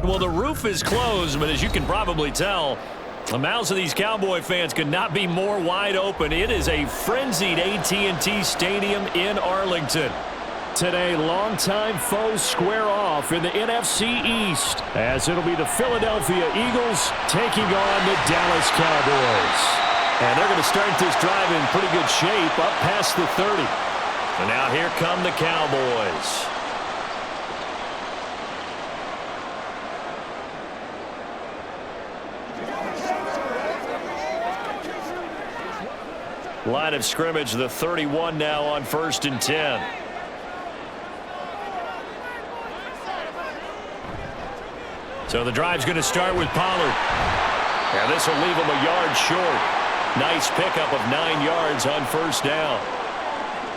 Well, the roof is closed, but as you can probably tell, the mouths of these Cowboy fans could not be more wide open. It is a frenzied AT&T Stadium in Arlington. Today, longtime foes square off in the NFC East, as it'll be the Philadelphia Eagles taking on the Dallas Cowboys. And they're going to start this drive in pretty good shape, up past the 30. And now here come the Cowboys. Line of scrimmage, the 31 now on 1st and 10. So the drive's going to start with Pollard. And this will leave him a yard short. Nice pickup of 9 yards on 1st down.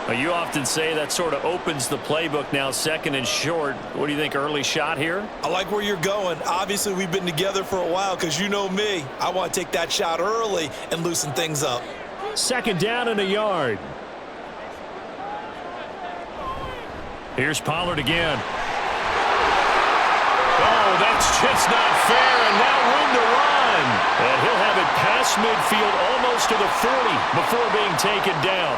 Well, you often say that sort of opens the playbook now, 2nd and short. What do you think, early shot here? I like where you're going. Obviously, we've been together for a while because you know me. I want to take that shot early and loosen things up. 2nd down and a yard. Here's Pollard again. Oh, that's just not fair, and now room to run. And he'll have it past midfield almost to the 40 before being taken down.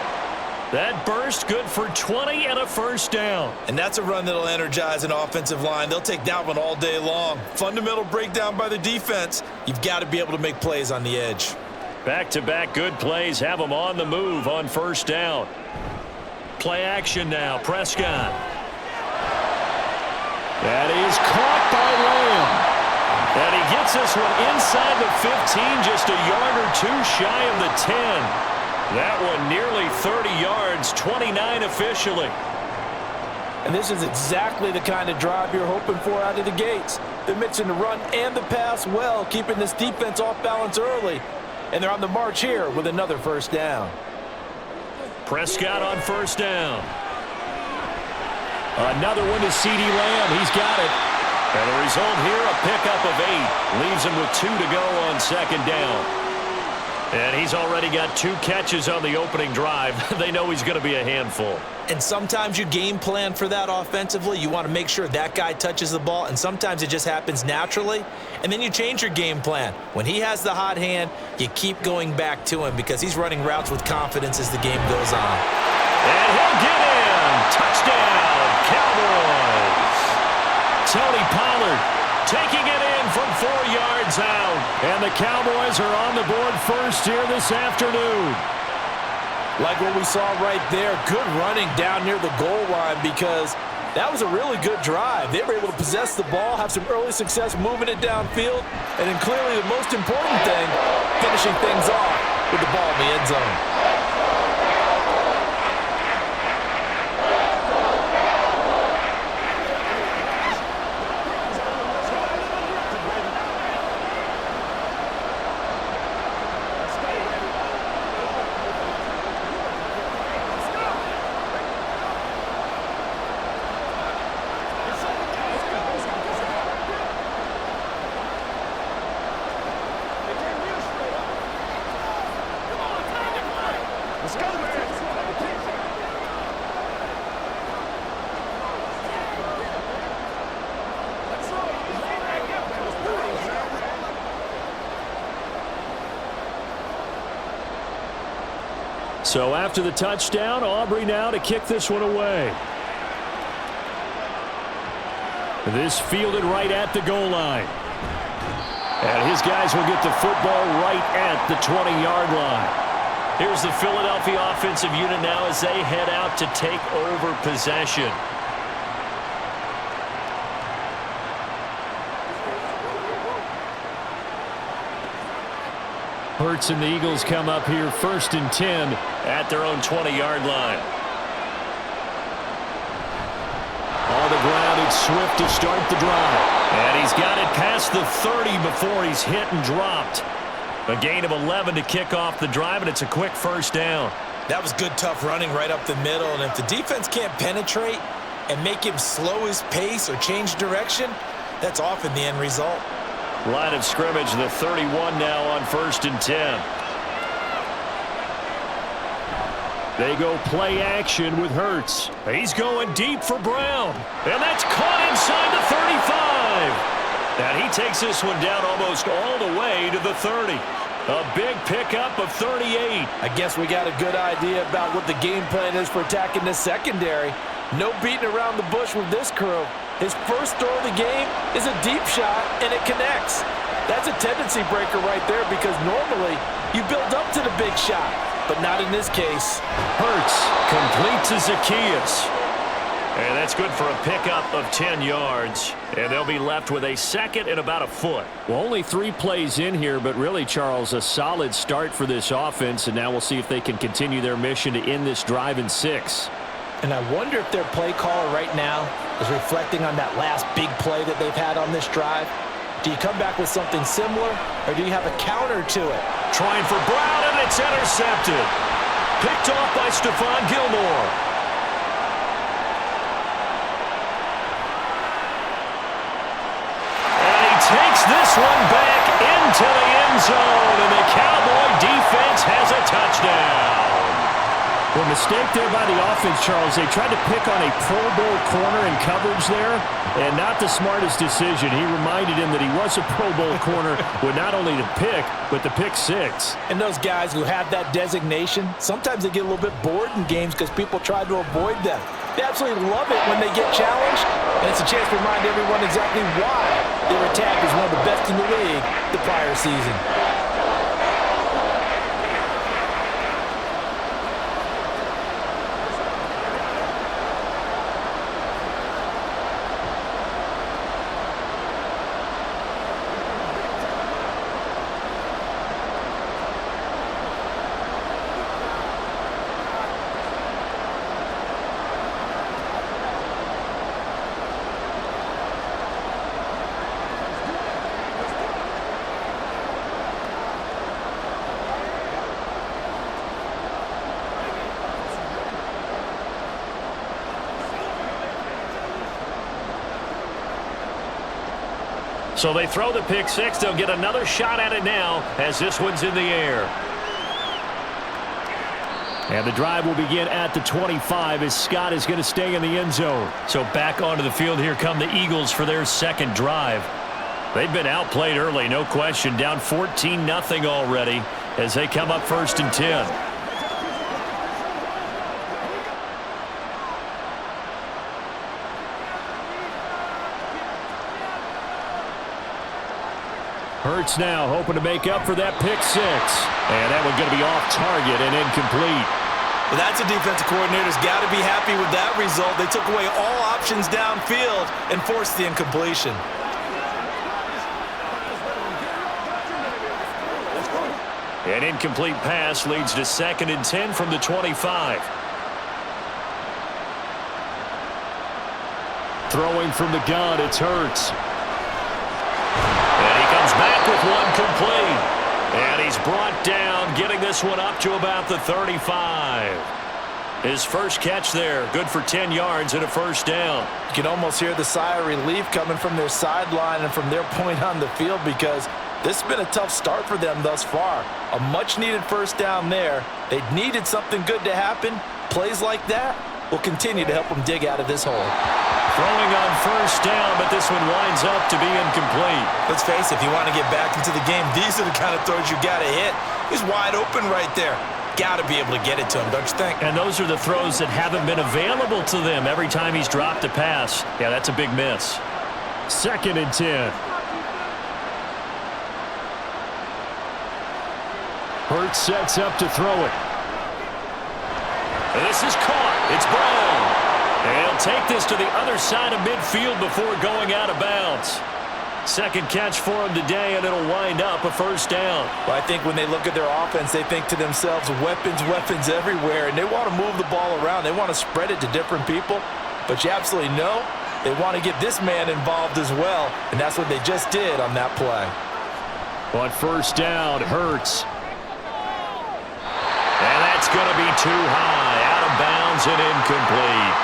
That burst good for 20 and a 1st down. And that's a run that'll energize an offensive line. They'll take that one all day long. Fundamental breakdown by the defense. You've got to be able to make plays on the edge. Back-to-back good plays have them on the move on 1st down. Play action now, Prescott. That is caught by Lamb. And he gets this one inside the 15, just a yard or two shy of the 10. That one nearly 30 yards, 29 officially. And this is exactly the kind of drive you're hoping for out of the gates. They're mixing the run and the pass well, keeping this defense off balance early. And they're on the march here with another 1st down. Prescott on 1st down. Another one to CeeDee Lamb. He's got it. And the result here, a pickup of 8. Leaves him with 2 to go on 2nd down. And he's already got 2 catches on the opening drive. They know he's going to be a handful. And sometimes you game plan for that offensively. You want to make sure that guy touches the ball, and sometimes it just happens naturally. And then you change your game plan. When he has the hot hand, you keep going back to him because he's running routes with confidence as the game goes on. And he'll get in. Touchdown, Cowboys. Tony Pollard taking it in from 4 yards out. And the Cowboys are on the board first here this afternoon. Like what we saw right there, good running down near the goal line because that was a really good drive. They were able to possess the ball, have some early success moving it downfield, and then clearly the most important thing, finishing things off with the ball in the end zone. So after the touchdown, Aubrey now to kick this one away. This fielded right at the goal line. And his guys will get the football right at the 20-yard line. Here's the Philadelphia offensive unit now as they head out to take over possession. Hurts and the Eagles come up here 1st and 10 at their own 20-yard line. On the ground, it's Swift to start the drive. And he's got it past the 30 before he's hit and dropped. A gain of 11 to kick off the drive, and it's a quick 1st down. That was good, tough running right up the middle. And if the defense can't penetrate and make him slow his pace or change direction, that's often the end result. Line of scrimmage, the 31 now on 1st and 10. They go play action with Hurts. He's going deep for Brown. And that's caught inside the 35. And he takes this one down almost all the way to the 30. A big pickup of 38. I guess we got a good idea about what the game plan is for attacking this secondary. No beating around the bush with this crew. His first throw of the game is a deep shot, and it connects. That's a tendency breaker right there because normally you build up to the big shot, but not in this case. Hurts complete to Zacchaeus. And that's good for a pickup of 10 yards. And they'll be left with a second and about a foot. Well, only 3 plays in here, but really, Charles, a solid start for this offense. And now we'll see if they can continue their mission to end this drive in 6. And I wonder if their play caller right now is reflecting on that last big play that they've had on this drive. Do you come back with something similar, or do you have a counter to it? Trying for Brown, and it's intercepted. Picked off by Stephon Gilmore. Takes this one back into the end zone, and the Cowboy defense has a touchdown. Well, mistake there by the offense, Charles. They tried to pick on a Pro Bowl corner in coverage there, and not the smartest decision. He reminded him that he was a Pro Bowl corner with not only the pick, but the pick 6. And those guys who have that designation, sometimes they get a little bit bored in games because people try to avoid them. They absolutely love it when they get challenged, and it's a chance to remind everyone exactly why their attack is one of the best in the league the prior season. So they throw the pick 6. They'll get another shot at it now as this one's in the air. And the drive will begin at the 25 as Scott is going to stay in the end zone. So back onto the field, here come the Eagles for their second drive. They've been outplayed early, no question. Down 14-0 already as they come up 1st and 10. Hurts now hoping to make up for that pick 6. And that one going to be off target and incomplete. Well, that's a defensive coordinator's got to be happy with that result. They took away all options downfield and forced the incompletion. An incomplete pass leads to 2nd and 10 from the 25. Throwing from the gun, it's Hurts. Back with one complete. And he's brought down, getting this one up to about the 35. His first catch there, good for 10 yards and a first down. You can almost hear the sigh of relief coming from their sideline and from their point on the field because this has been a tough start for them thus far. A much-needed first down there. They needed something good to happen. Plays like that will continue to help them dig out of this hole. Throwing on first down, but this one winds up to be incomplete. Let's face it, if you want to get back into the game, these are the kind of throws you got to hit. He's wide open right there. Got to be able to get it to him, don't you think? And those are the throws that haven't been available to them every time he's dropped a pass. Yeah, that's a big miss. 2nd and 10. Hurts sets up to throw it. And this is caught. It's Brown. And he'll take this to the other side of midfield before going out of bounds. Second catch for him today, and it'll wind up a first down. Well, I think when they look at their offense, they think to themselves, weapons, weapons everywhere, and they want to move the ball around. They want to spread it to different people, but you absolutely know they want to get this man involved as well, and that's what they just did on that play. On first down, Hurts. And that's going to be too high, out of bounds and incomplete.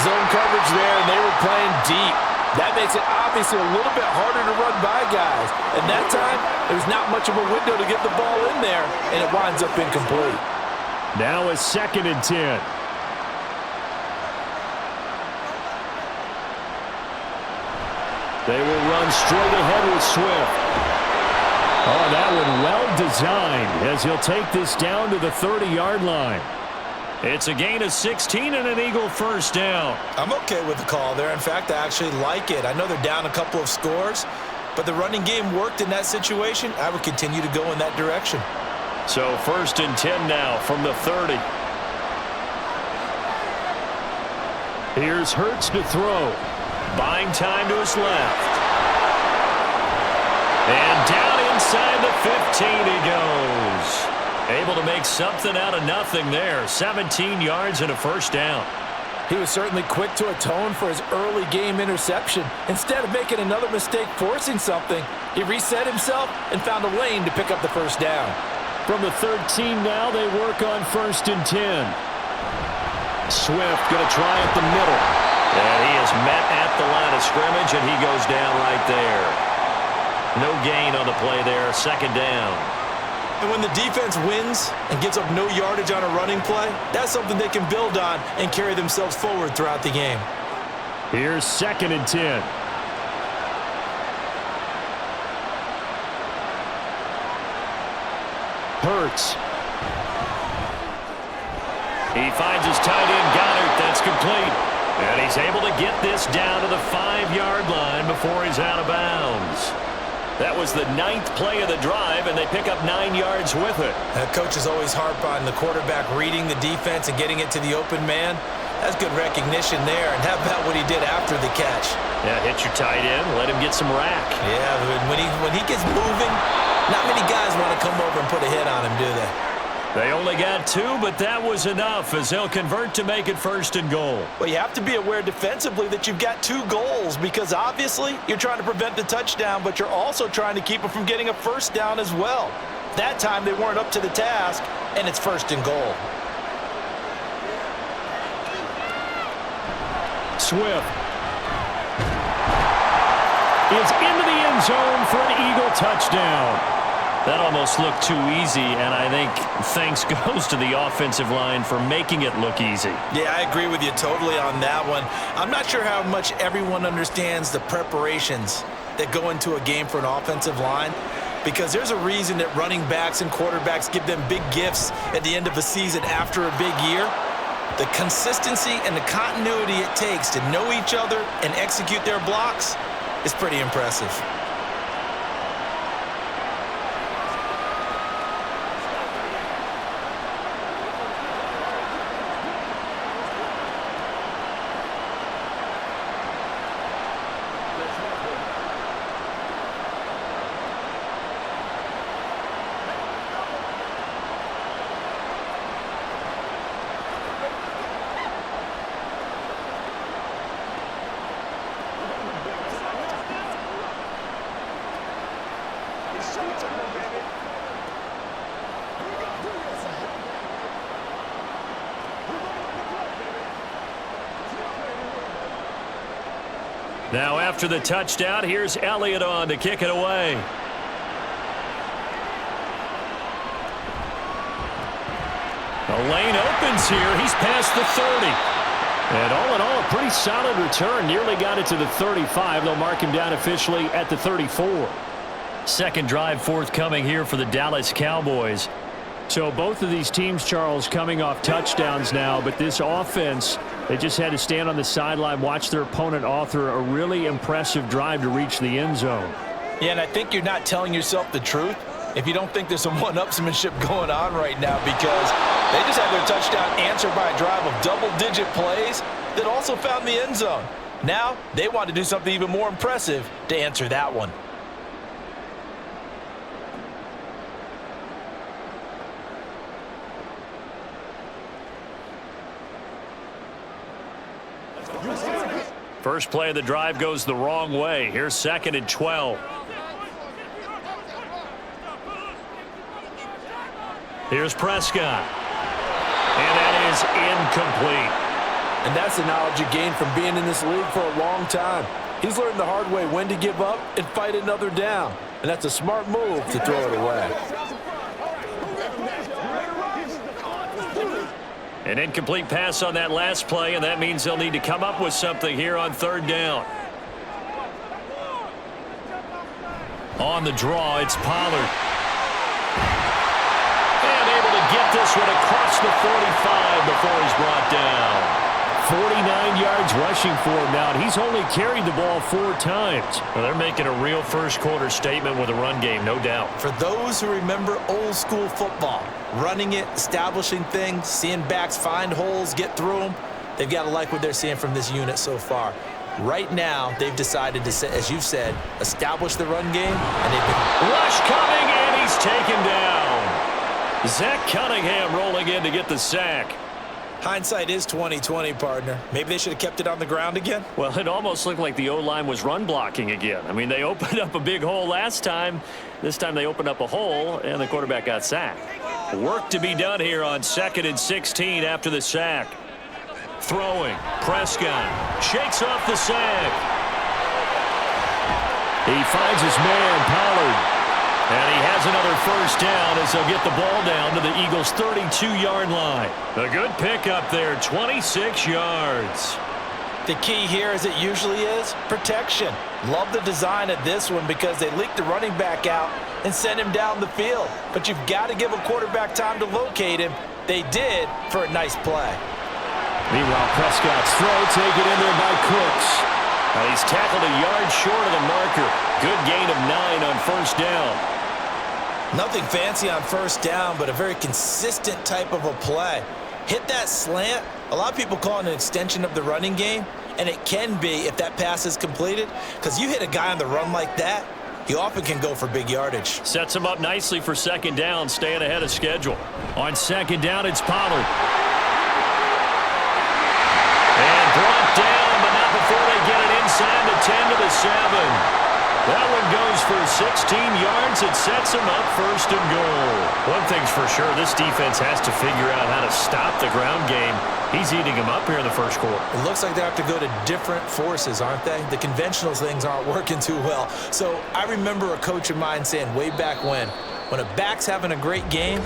Zone coverage there, and they were playing deep. That makes it obviously a little bit harder to run by guys. And that time, there's not much of a window to get the ball in there, and it winds up incomplete. Now a 2nd and 10. They will run straight ahead with Swift. Oh, that one well designed as he'll take this down to the 30-yard line. It's a gain of 16 and an Eagle first down. I'm okay with the call there. In fact, I actually like it. I know they're down a couple of scores, but the running game worked in that situation. I would continue to go in that direction. So 1st and 10 now from the 30. Here's Hurts to throw. Buying time to his left. And down inside the 15 he goes. Able to make something out of nothing there. 17 yards and a first down. He was certainly quick to atone for his early game interception. Instead of making another mistake forcing something, he reset himself and found a lane to pick up the first down. From the 13 now, they work on 1st and 10. Swift going to try at the middle. And he is met at the line of scrimmage, and he goes down right there. No gain on the play there, 2nd down. And when the defense wins and gives up no yardage on a running play, that's something they can build on and carry themselves forward throughout the game. Here's 2nd and 10. Hurts. He finds his tight end, Goddard. That's complete. And he's able to get this down to the 5-yard line before he's out of bounds. That was the 9th play of the drive, and they pick up 9 yards with it. Coaches always harp on the quarterback reading the defense and getting it to the open man. That's good recognition there. And how about what he did after the catch? Yeah, hit your tight end, let him get some rack. Yeah, but when he gets moving, not many guys want to come over and put a hit on him, do they? They only got 2, but that was enough as they'll convert to make it 1st and goal. Well, you have to be aware defensively that you've got 2 goals because obviously you're trying to prevent the touchdown, but you're also trying to keep them from getting a first down as well. That time they weren't up to the task, and it's 1st and goal. Swift is into the end zone for an Eagle touchdown. That almost looked too easy, and I think thanks goes to the offensive line for making it look easy. Yeah, I agree with you totally on that one. I'm not sure how much everyone understands the preparations that go into a game for an offensive line, because there's a reason that running backs and quarterbacks give them big gifts at the end of a season after a big year. The consistency and the continuity it takes to know each other and execute their blocks is pretty impressive. Now after the touchdown, here's Elliott on to kick it away. The lane opens here. He's past the 30. And all in all, a pretty solid return. Nearly got it to the 35. They'll mark him down officially at the 34. 2nd drive forthcoming here for the Dallas Cowboys. So both of these teams, Charles, coming off touchdowns now, but this offense, they just had to stand on the sideline, watch their opponent author a really impressive drive to reach the end zone. Yeah, and I think you're not telling yourself the truth if you don't think there's some one-upsmanship going on right now, because they just had their touchdown answered by a drive of double-digit plays that also found the end zone. Now they want to do something even more impressive to answer that one. First play of the drive goes the wrong way. Here's 2nd and 12. Here's Prescott. And that is incomplete. And that's the knowledge you gain from being in this league for a long time. He's learned the hard way when to give up and fight another down. And that's a smart move to throw it away. An incomplete pass on that last play, and that means they'll need to come up with something here on 3rd down. On the draw, it's Pollard. And able to get this one across the 45 before he's brought down. 49 yards rushing for him now, and he's only carried the ball 4 times. Well, they're making a real first-quarter statement with a run game, no doubt. For those who remember old-school football, running it, establishing things, seeing backs find holes, get through them, they've got to like what they're seeing from this unit so far. Right now, they've decided to, as you've said, establish the run game, and they've been... Rush coming, and he's taken down. Zach Cunningham rolling in to get the sack. Hindsight is 20/20, partner. Maybe they should have kept it on the ground again. Well, it almost looked like the O-line was run blocking again. I mean, they opened up a big hole last time. This time they opened up a hole, and the quarterback got sacked. Work to be done here on 2nd and 16 after the sack. Throwing. Prescott shakes off the sack. He finds his man, Pollard. And he has another first down as they'll get the ball down to the Eagles' 32-yard line. A good pickup there, 26 yards. The key here, as it usually is, protection. Love the design of this one because they leaked the running back out and sent him down the field. But you've got to give a quarterback time to locate him. They did for a nice play. Meanwhile, Prescott's throw taken in there by Cooks. He's tackled a yard short of the marker. Good gain of 9 on first down. Nothing fancy on first down, but a very consistent type of a play. Hit that slant. A lot of people call it an extension of the running game, and it can be if that pass is completed, because you hit a guy on the run like that, he often can go for big yardage. Sets him up nicely for second down, staying ahead of schedule. On second down, it's Pollard. And brought down, but not before they get it inside the 10 to the 7. That one goes for 16 yards. It sets him up 1st and goal. One thing's for sure, this defense has to figure out how to stop the ground game. He's eating them up here in the first quarter. It looks like they have to go to different forces, aren't they? The conventional things aren't working too well. So I remember a coach of mine saying way back when a back's having a great game,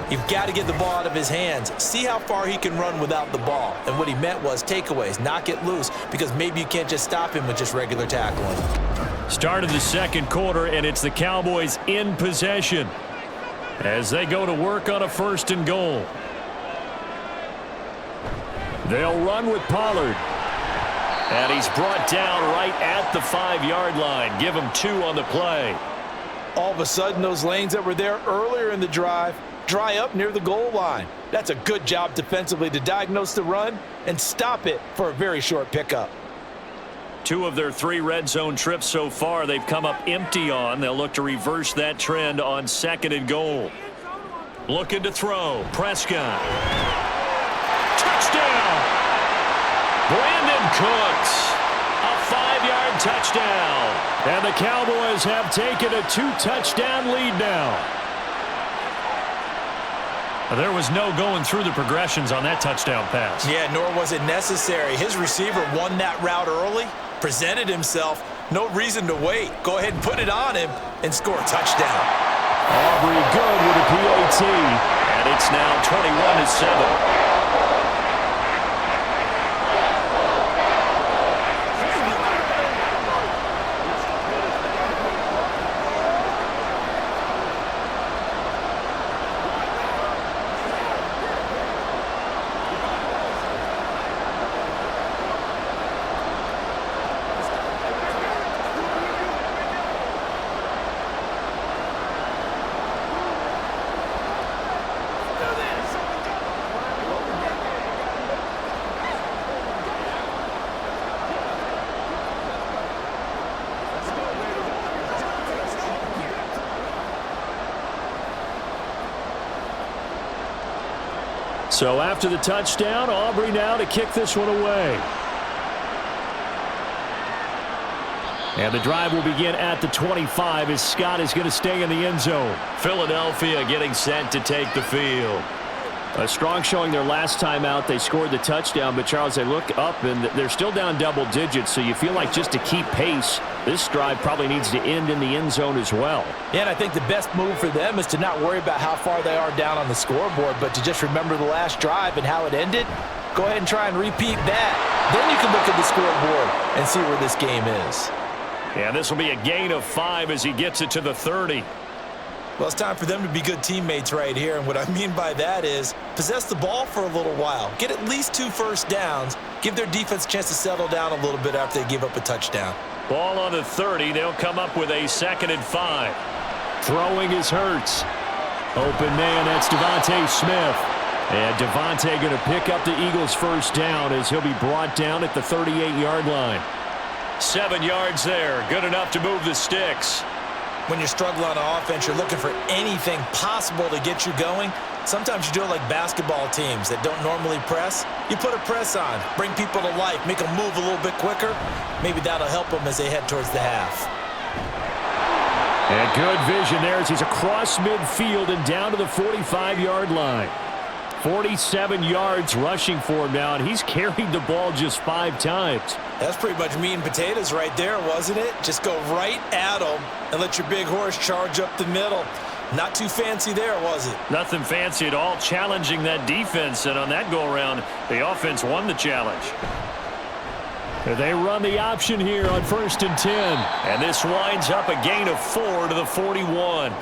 you've got to get the ball out of his hands. See how far he can run without the ball. And what he meant was takeaways, knock it loose, because maybe you can't just stop him with just regular tackling. Start of the second quarter, and it's the Cowboys in possession as they go to work on a 1st and goal. They'll run with Pollard. And he's brought down right at the 5-yard line. Give him 2 on the play. All of a sudden, those lanes that were there earlier in the drive dry up near the goal line. That's a good job defensively to diagnose the run and stop it for a very short pickup. 2 of their 3 red zone trips so far they've come up empty on. They'll look to reverse that trend on 2nd and goal. Looking to throw. Prescott. Touchdown! Brandon Cooks. A 5-yard touchdown. And the Cowboys have taken a 2-touchdown lead now. There was no going through the progressions on that touchdown pass. Yeah, nor was it necessary. His receiver won that route early, presented himself, no reason to wait. Go ahead and put it on him and score a touchdown. Aubrey good with a PAT. And it's now 21-7. So after the touchdown, Aubrey now to kick this one away. And the drive will begin at the 25 as Scott is going to stay in the end zone. Philadelphia getting set to take the field. A strong showing their last time out. They scored the touchdown, but Charles, they look up and they're still down double digits, so you feel like just to keep pace, this drive probably needs to end in the end zone as well. Yeah, and I think the best move for them is to not worry about how far they are down on the scoreboard, but to just remember the last drive and how it ended. Go ahead and try and repeat that. Then you can look at the scoreboard and see where this game is. And this will be a gain of 5 as he gets it to the 30. Well, it's time for them to be good teammates right here. And what I mean by that is possess the ball for a little while. Get at least 2 first downs. Give their defense a chance to settle down a little bit after they give up a touchdown. Ball on the 30. They'll come up with a 2nd and 5. Throwing is Hurts. Open man, that's Devontae Smith. And Devontae going to pick up the Eagles' first down as he'll be brought down at the 38-yard line. 7 yards there. Good enough to move the sticks. When you're struggling on offense, you're looking for anything possible to get you going. Sometimes you do it like basketball teams that don't normally press. You put a press on, bring people to life, make them move a little bit quicker. Maybe that'll help them as they head towards the half. And good vision there as he's across midfield and down to the 45-yard line. 47 yards rushing for him now, and he's carried the ball just 5 times. That's pretty much meat and potatoes right there, wasn't it? Just go right at him and let your big horse charge up the middle. Not too fancy there, was it? Nothing fancy at all, challenging that defense, and on that go-around, the offense won the challenge. They run the option here on 1st and 10. And this winds up a gain of 4 to the 41.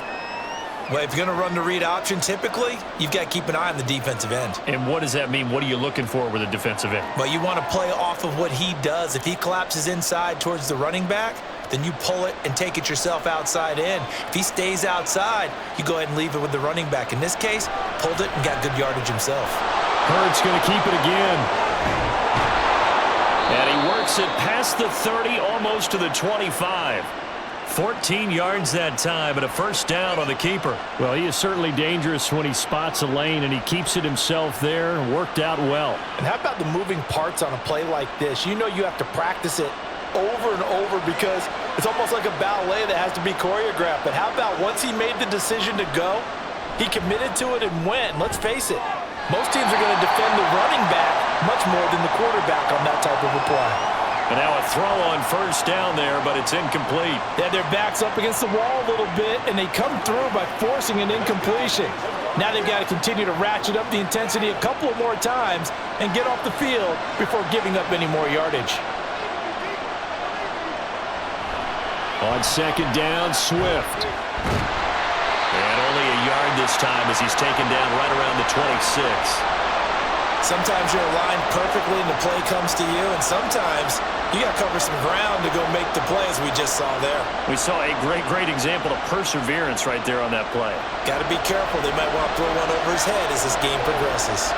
Well, if you're going to run the read option, typically, you've got to keep an eye on the defensive end. And what does that mean? What are you looking for with a defensive end? Well, you want to play off of what he does. If he collapses inside towards the running back, then you pull it and take it yourself outside in. If he stays outside, you go ahead and leave it with the running back. In this case, pulled it and got good yardage himself. Hurts going to keep it again. And he works it past the 30, almost to the 25. 14 yards that time and a first down on the keeper. Well, he is certainly dangerous when he spots a lane, and he keeps it himself there. Worked out well. And how about the moving parts on a play like this? You know you have to practice it over and over because it's almost like a ballet that has to be choreographed. But how about once he made the decision to go, he committed to it and went. Let's face it, most teams are going to defend the running back much more than the quarterback on that type of a play. And now a throw on first down there, but it's incomplete. Yeah, their back's up against the wall a little bit, and they come through by forcing an incompletion. Now they've got to continue to ratchet up the intensity a couple of more times and get off the field before giving up any more yardage. On 2nd down, Swift. And only a yard this time as he's taken down right around the 26. Sometimes you're aligned perfectly and the play comes to you, and sometimes you got to cover some ground to go make the play, as we just saw there. We saw a great example of perseverance right there on that play. Got to be careful. They might want to throw one over his head as this game progresses.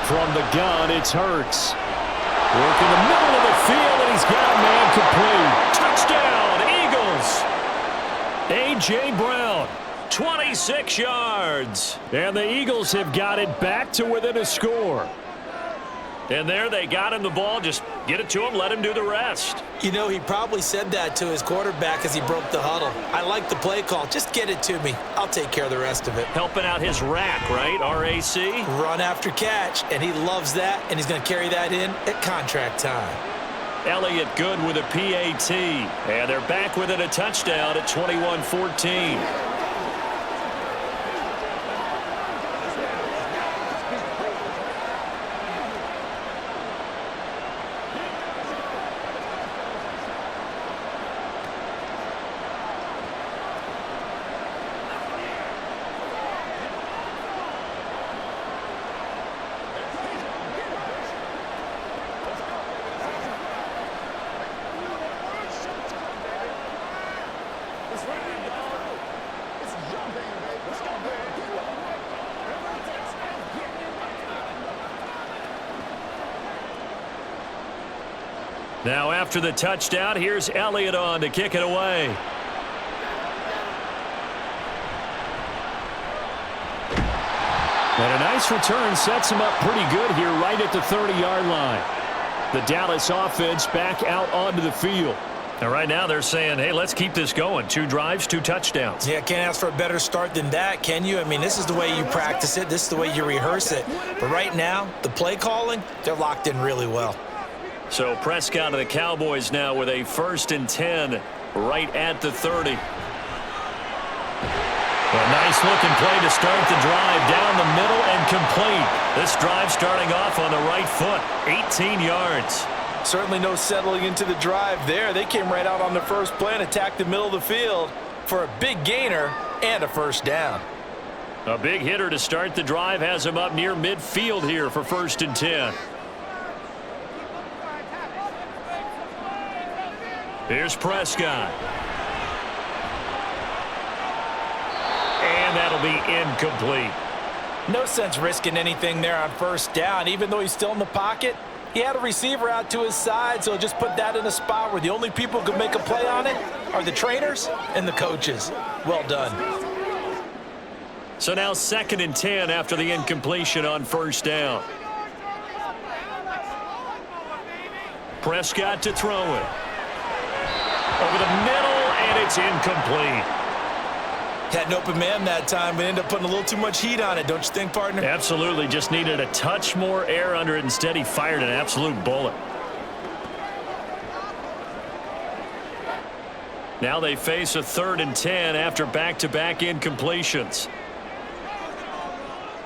From the gun, it's Hurts. Work in the middle of the field, and he's got a man complete. Touchdown, Eagles! A.J. Brown. 26 yards. And the Eagles have got it back to within a score. And there they got him the ball. Just get it to him, let him do the rest. You know, he probably said that to his quarterback as he broke the huddle. I like the play call. Just get it to me. I'll take care of the rest of it. Helping out his rack, right? R-A-C? Run after catch, and he loves that, and he's going to carry that in at contract time. Elliott good with a PAT. And they're back within a touchdown at 21-14. Now after the touchdown, here's Elliott on to kick it away. And a nice return sets him up pretty good here right at the 30-yard line. The Dallas offense back out onto the field. And right now they're saying, hey, let's keep this going. 2 drives, 2 touchdowns. Yeah, can't ask for a better start than that, can you? I mean, this is the way you practice it. This is the way you rehearse it. But right now, the play calling, they're locked in really well. So Prescott of the Cowboys now with a 1st and 10 right at the 30. A nice looking play to start the drive down the middle and complete. This drive starting off on the right foot, 18 yards. Certainly no settling into the drive there. They came right out on the first play and attacked the middle of the field for a big gainer and a first down. A big hitter to start the drive has him up near midfield here for 1st and 10. Here's Prescott. And that'll be incomplete. No sense risking anything there on first down. Even though he's still in the pocket, he had a receiver out to his side, so just put that in a spot where the only people who can make a play on it are the trainers and the coaches. Well done. So now 2nd and 10 after the incompletion on first down. Prescott to throw it. Over the middle, and it's incomplete. Had an open man that time, but ended up putting a little too much heat on it, don't you think, partner? Absolutely. Just needed a touch more air under it. Instead, he fired an absolute bullet. Now they face a 3rd and 10 after back-to-back incompletions.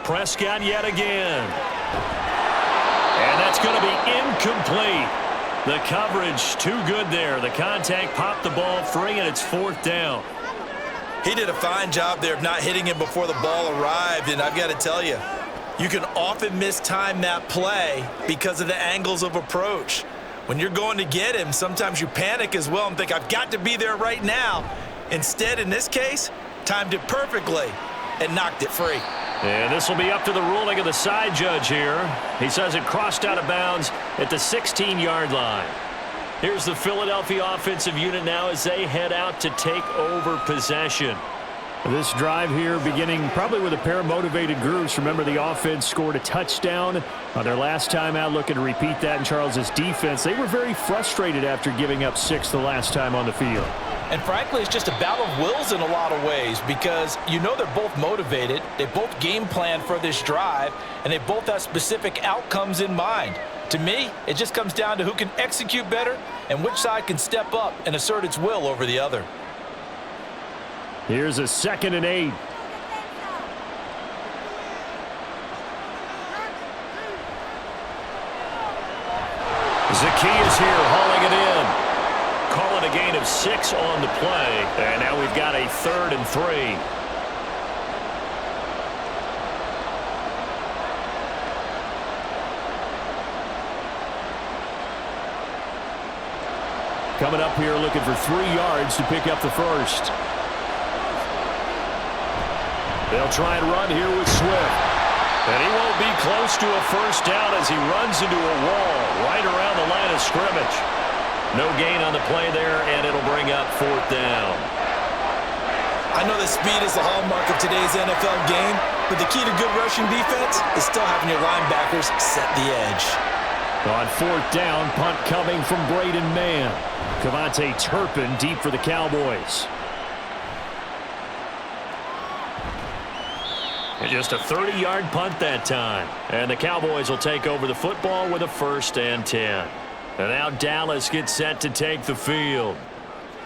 Prescott yet again. And that's going to be incomplete. The coverage too good there. The contact popped the ball free, and it's 4th down. He did a fine job there of not hitting him before the ball arrived, and I've got to tell you, you can often mistime that play because of the angles of approach. When you're going to get him, sometimes you panic as well and think, I've got to be there right now. Instead, in this case, timed it perfectly and knocked it free. And this will be up to the ruling of the side judge here. He says it crossed out of bounds at the 16-yard line. Here's the Philadelphia offensive unit now as they head out to take over possession. This drive here beginning probably with a pair of motivated groups. Remember, the offense scored a touchdown on their last time out, looking to repeat that in Charles' defense. They were very frustrated after giving up 6 the last time on the field. And frankly, it's just a battle of wills in a lot of ways because you know they're both motivated, they both game plan for this drive, and they both have specific outcomes in mind. To me, it just comes down to who can execute better and which side can step up and assert its will over the other. Here's a 2nd and 8. Zacchaeus here hauling it in. Calling a gain of 6 on the play. And now we've got a 3rd and 3. Coming up here looking for 3 yards to pick up the first. They'll try and run here with Swift. And he won't be close to a first down as he runs into a wall right around the line of scrimmage. No gain on the play there, and it'll bring up 4th down. I know that speed is the hallmark of today's NFL game, but the key to good rushing defense is still having your linebackers set the edge. On 4th down, punt coming from Braden Mann. Cavante Turpin deep for the Cowboys. And just a 30-yard punt that time. And the Cowboys will take over the football with a 1st and 10. And now Dallas gets set to take the field.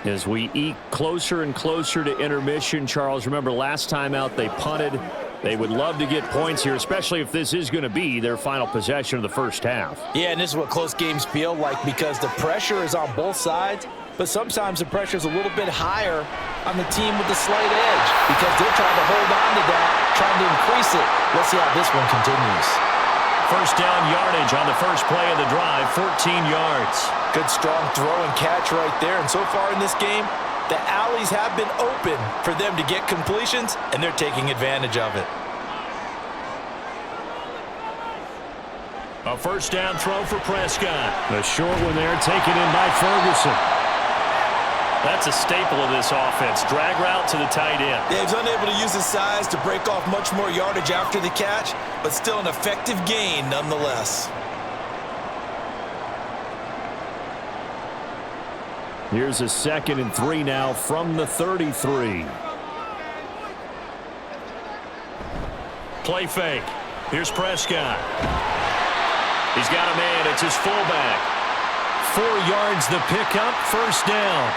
As we eke closer and closer to intermission, Charles, remember last time out they punted. They would love to get points here, especially if this is going to be their final possession of the first half. Yeah, and this is what close games feel like because the pressure is on both sides, but sometimes the pressure is a little bit higher on the team with the slight edge because they're trying to hold on to that, trying to increase it. Let's see how this one continues. First down yardage on the first play of the drive, 14 yards. Good strong throw and catch right there, and so far in this game, the alleys have been open for them to get completions, and they're taking advantage of it. A first down throw for Prescott. The short one there taken in by Ferguson. That's a staple of this offense. Drag route to the tight end. Yeah, he's unable to use his size to break off much more yardage after the catch, but still an effective gain nonetheless. Here's a 2nd and 3 now from the 33. Play fake. Here's Prescott. He's got a man. It's his fullback. 4 yards the pickup. First down.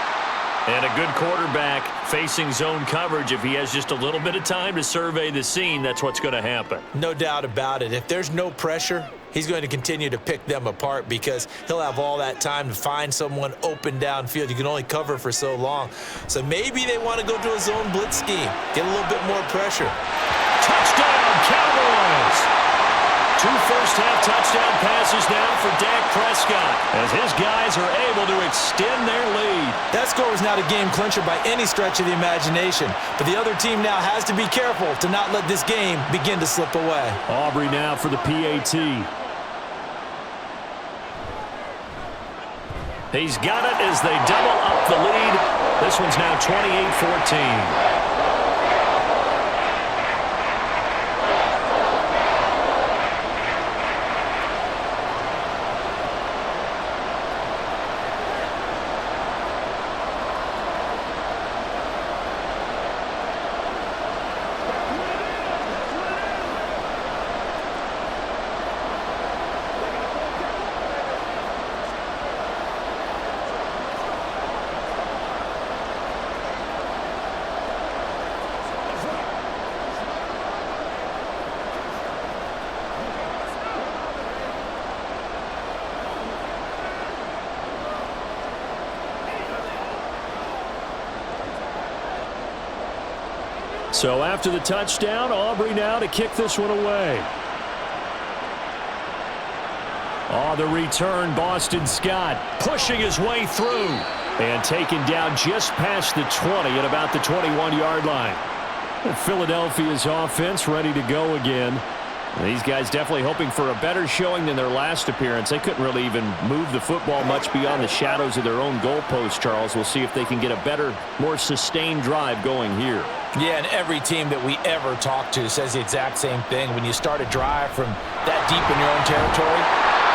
And a good quarterback facing zone coverage. If he has just a little bit of time to survey the scene, that's what's going to happen. No doubt about it. If there's no pressure, he's going to continue to pick them apart because he'll have all that time to find someone open downfield. You can only cover for so long. So maybe they want to go to a zone blitz scheme, get a little bit more pressure. Touchdown, Cowboys! 2 first-half touchdown passes now for Dak Prescott as his guys are able to extend their lead. That score was not a game clincher by any stretch of the imagination, but the other team now has to be careful to not let this game begin to slip away. Aubrey now for the PAT. He's got it as they double up the lead. This one's now 28-14. So after the touchdown, Aubrey now to kick this one away. On the return, Boston Scott pushing his way through and taken down just past the 20 at about the 21-yard line. Philadelphia's offense ready to go again. These guys definitely hoping for a better showing than their last appearance. They couldn't really even move the football much beyond the shadows of their own goalpost, Charles. We'll see if they can get a better, more sustained drive going here. Yeah, and every team that we ever talk to says the exact same thing. When you start a drive from that deep in your own territory,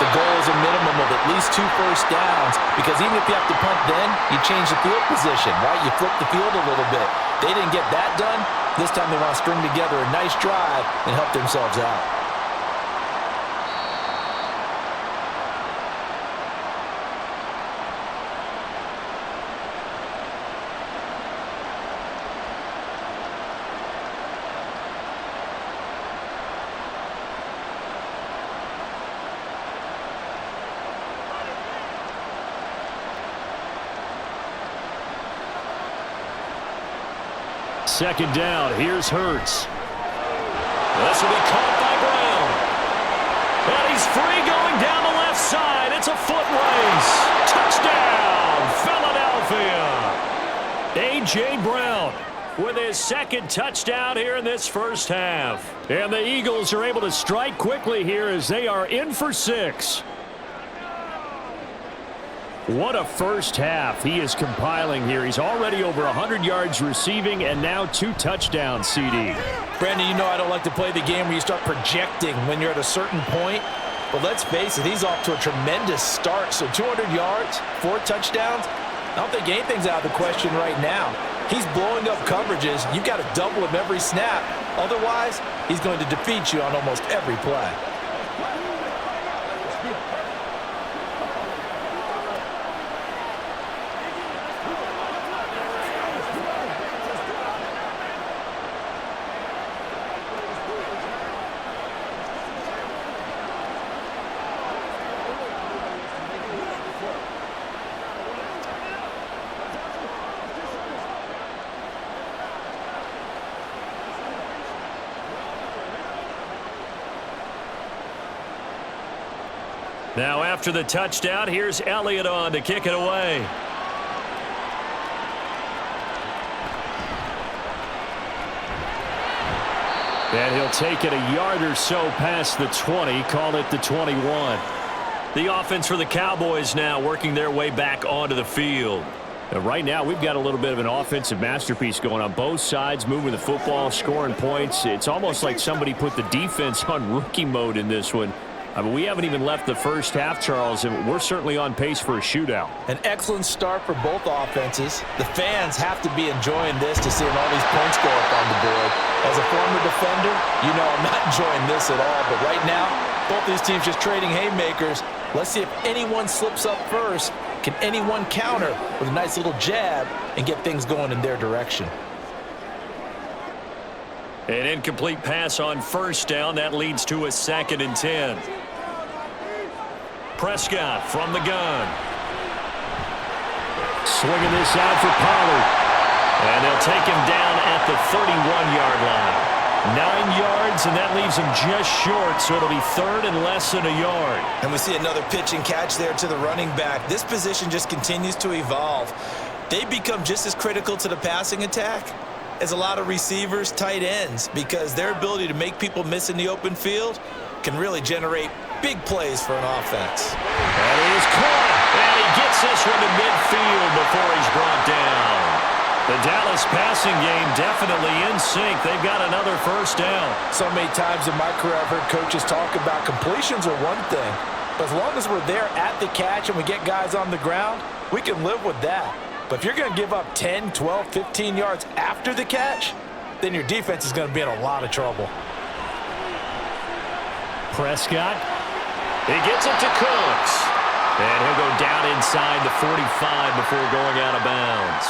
the goal is a minimum of at least 2 first downs, because even if you have to punt then, you change the field position, right? You flip the field a little bit. They didn't get that done. This time they want to string together a nice drive and help themselves out. Second down, here's Hurts. This will be caught by Brown. And he's free going down the left side. It's a foot race. Touchdown, Philadelphia. A.J. Brown with his second touchdown here in this first half. And the Eagles are able to strike quickly here as they are in for 6. What a first half he is compiling here. He's already over 100 yards receiving and now 2 touchdowns, CD. Brandon, you know I don't like to play the game where you start projecting when you're at a certain point. But let's face it, he's off to a tremendous start. So 200 yards, 4 touchdowns. I don't think anything's out of the question right now. He's blowing up coverages. You've got to double him every snap. Otherwise, he's going to defeat you on almost every play. Now after the touchdown, here's Elliott on to kick it away. And he'll take it a yard or so past the 20, call it the 21. The offense for the Cowboys now working their way back onto the field. Right now, we've got a little bit of an offensive masterpiece going on both sides, moving the football, scoring points. It's almost like somebody put the defense on rookie mode in this one. I mean, we haven't even left the first half, Charles, and we're certainly on pace for a shootout. An excellent start for both offenses. The fans have to be enjoying this to seeing all these points go up on the board. As a former defender, you know I'm not enjoying this at all. But right now, both these teams just trading haymakers. Let's see if anyone slips up first. Can anyone counter with a nice little jab and get things going in their direction? An incomplete pass on first down. That leads to a 2nd and 10. Prescott from the gun. Swinging this out for Pollard. And they'll take him down at the 31-yard line. 9 yards, and that leaves him just short, so it'll be third and less than a yard. And we see another pitch and catch there to the running back. This position just continues to evolve. They become just as critical to the passing attack as a lot of receivers, tight ends, because their ability to make people miss in the open field can really generate big plays for an offense. And he is caught, and he gets this one to midfield before he's brought down. The Dallas passing game definitely in sync. They've got another first down. So many times in my career I've heard coaches talk about completions are one thing, but as long as we're there at the catch and we get guys on the ground, we can live with that. But if you're going to give up 10, 12, 15 yards after the catch, then your defense is going to be in a lot of trouble. Prescott. He gets it to Cooks. And he'll go down inside the 45 before going out of bounds.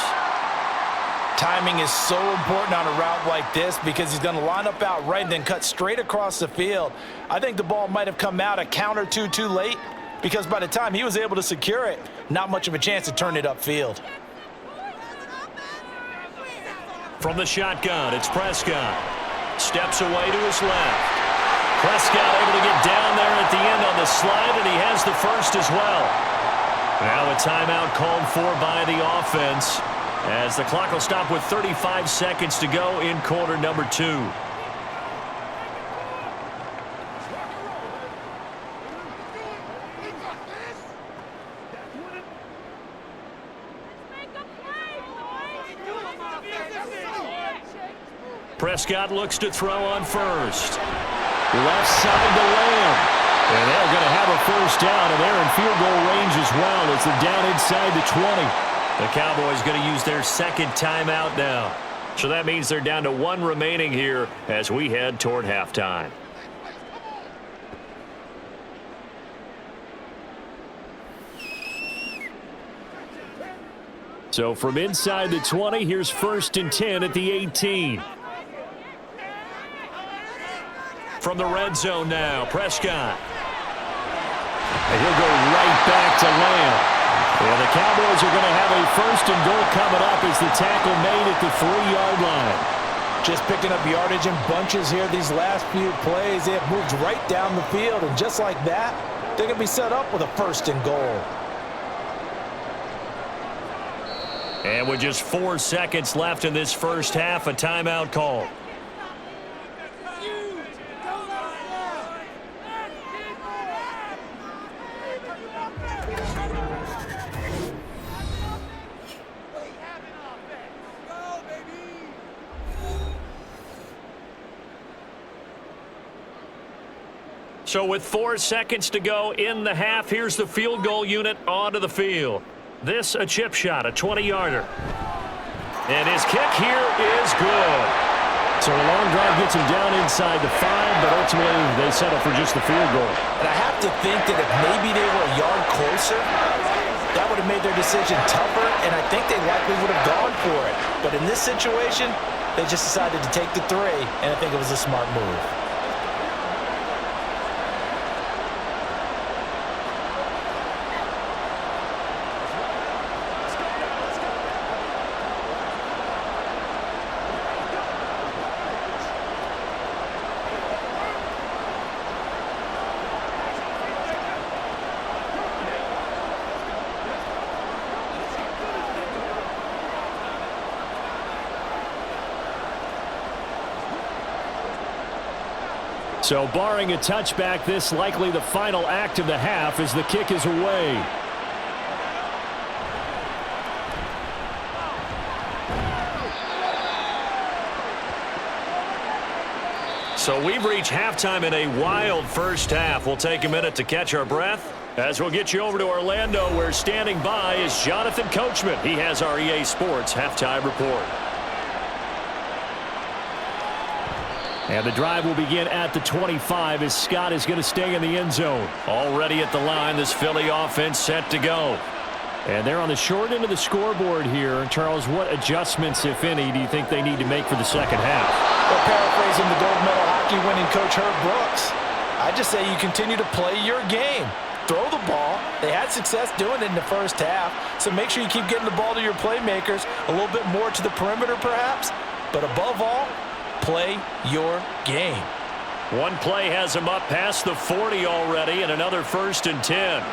Timing is so important on a route like this because he's going to line up out right and then cut straight across the field. I think the ball might have come out a count or two too late because by the time he was able to secure it, not much of a chance to turn it upfield. From the shotgun, it's Prescott. Steps away to his left. Prescott able to get down there at the end on the slide, and he has the first as well. Now a timeout called for by the offense, as the clock will stop with 35 seconds to go in quarter number 2. Prescott looks to throw on first. Left side to Lamb. And they're going to have a first down, and they're in field goal range as well as they're down inside the 20. The Cowboys going to use their second timeout now. So that means they're down to 1 remaining here as we head toward halftime. So from inside the 20, here's 1st and 10 at the 18. From the red zone now, Prescott. And he'll go right back to Lamb. And the Cowboys are going to have a 1st and goal coming up as the tackle made at the 3-yard line. Just picking up yardage in bunches here these last few plays. They have moved right down the field, and just like that, they're going to be set up with a 1st and goal. And with just 4 seconds left in this first half, a timeout call. So with 4 seconds to go in the half, here's the field goal unit onto the field. This a chip shot, a 20-yarder. And his kick here is good. So a long drive gets him down inside the 5, but ultimately they settle for just the field goal. And I have to think that if maybe they were a yard closer, that would have made their decision tougher, and I think they likely would have gone for it. But in this situation, they just decided to take the 3, and I think it was a smart move. So barring a touchback, this likely the final act of the half as the kick is away. So we've reached halftime in a wild first half. We'll take a minute to catch our breath as we'll get you over to Orlando, where standing by is Jonathan Coachman. He has our EA Sports halftime report. And the drive will begin at the 25 as Scott is going to stay in the end zone. Already at the line, this Philly offense set to go. And they're on the short end of the scoreboard here. Charles, what adjustments, if any, do you think they need to make for the second half? Well, paraphrasing the gold medal hockey winning coach Herb Brooks, I just say you continue to play your game. throw the ball. They had success doing it in the first half, so make sure you keep getting the ball to your playmakers, a little bit more to the perimeter perhaps, but above all, play your game. One play has him up past the 40 already, and another 1st and 10.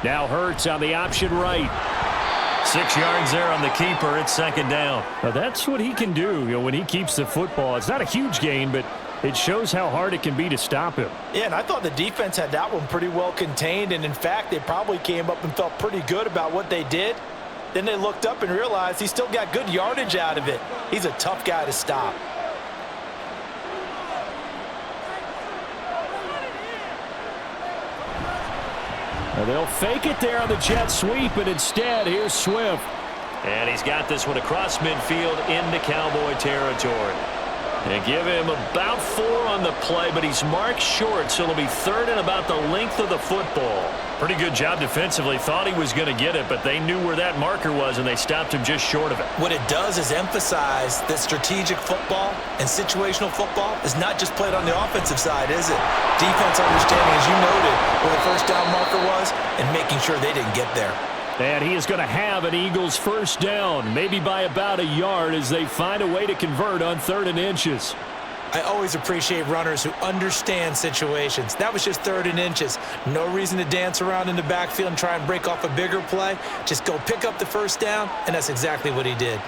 Now Hurts on the option right. 6 yards there on the keeper. It's 2nd down. Now that's what he can do, when he keeps the football. It's not a huge gain, but it shows how hard it can be to stop him. Yeah, and I thought the defense had that one pretty well contained, and in fact, they probably came up and felt pretty good about what they did. Then they looked up and realized he still got good yardage out of it. He's a tough guy to stop. Now they'll fake it there on the jet sweep, and instead, here's Swift. And he's got this one across midfield into Cowboy territory. And give him about 4 on the play, but he's marked short, so it'll be 3rd and about the length of the football. Pretty good job defensively. Thought he was going to get it, but they knew where that marker was, and they stopped him just short of it. What it does is emphasize that strategic football and situational football is not just played on the offensive side, is it? Defense understanding, as you noted, where the first down marker was and making sure they didn't get there. And he is going to have an Eagles 1st down, maybe by about a yard as they find a way to convert on 3rd and inches. I always appreciate runners who understand situations. That was just 3rd and inches. No reason to dance around in the backfield and try and break off a bigger play. Just go pick up the 1st down, and that's exactly what he did.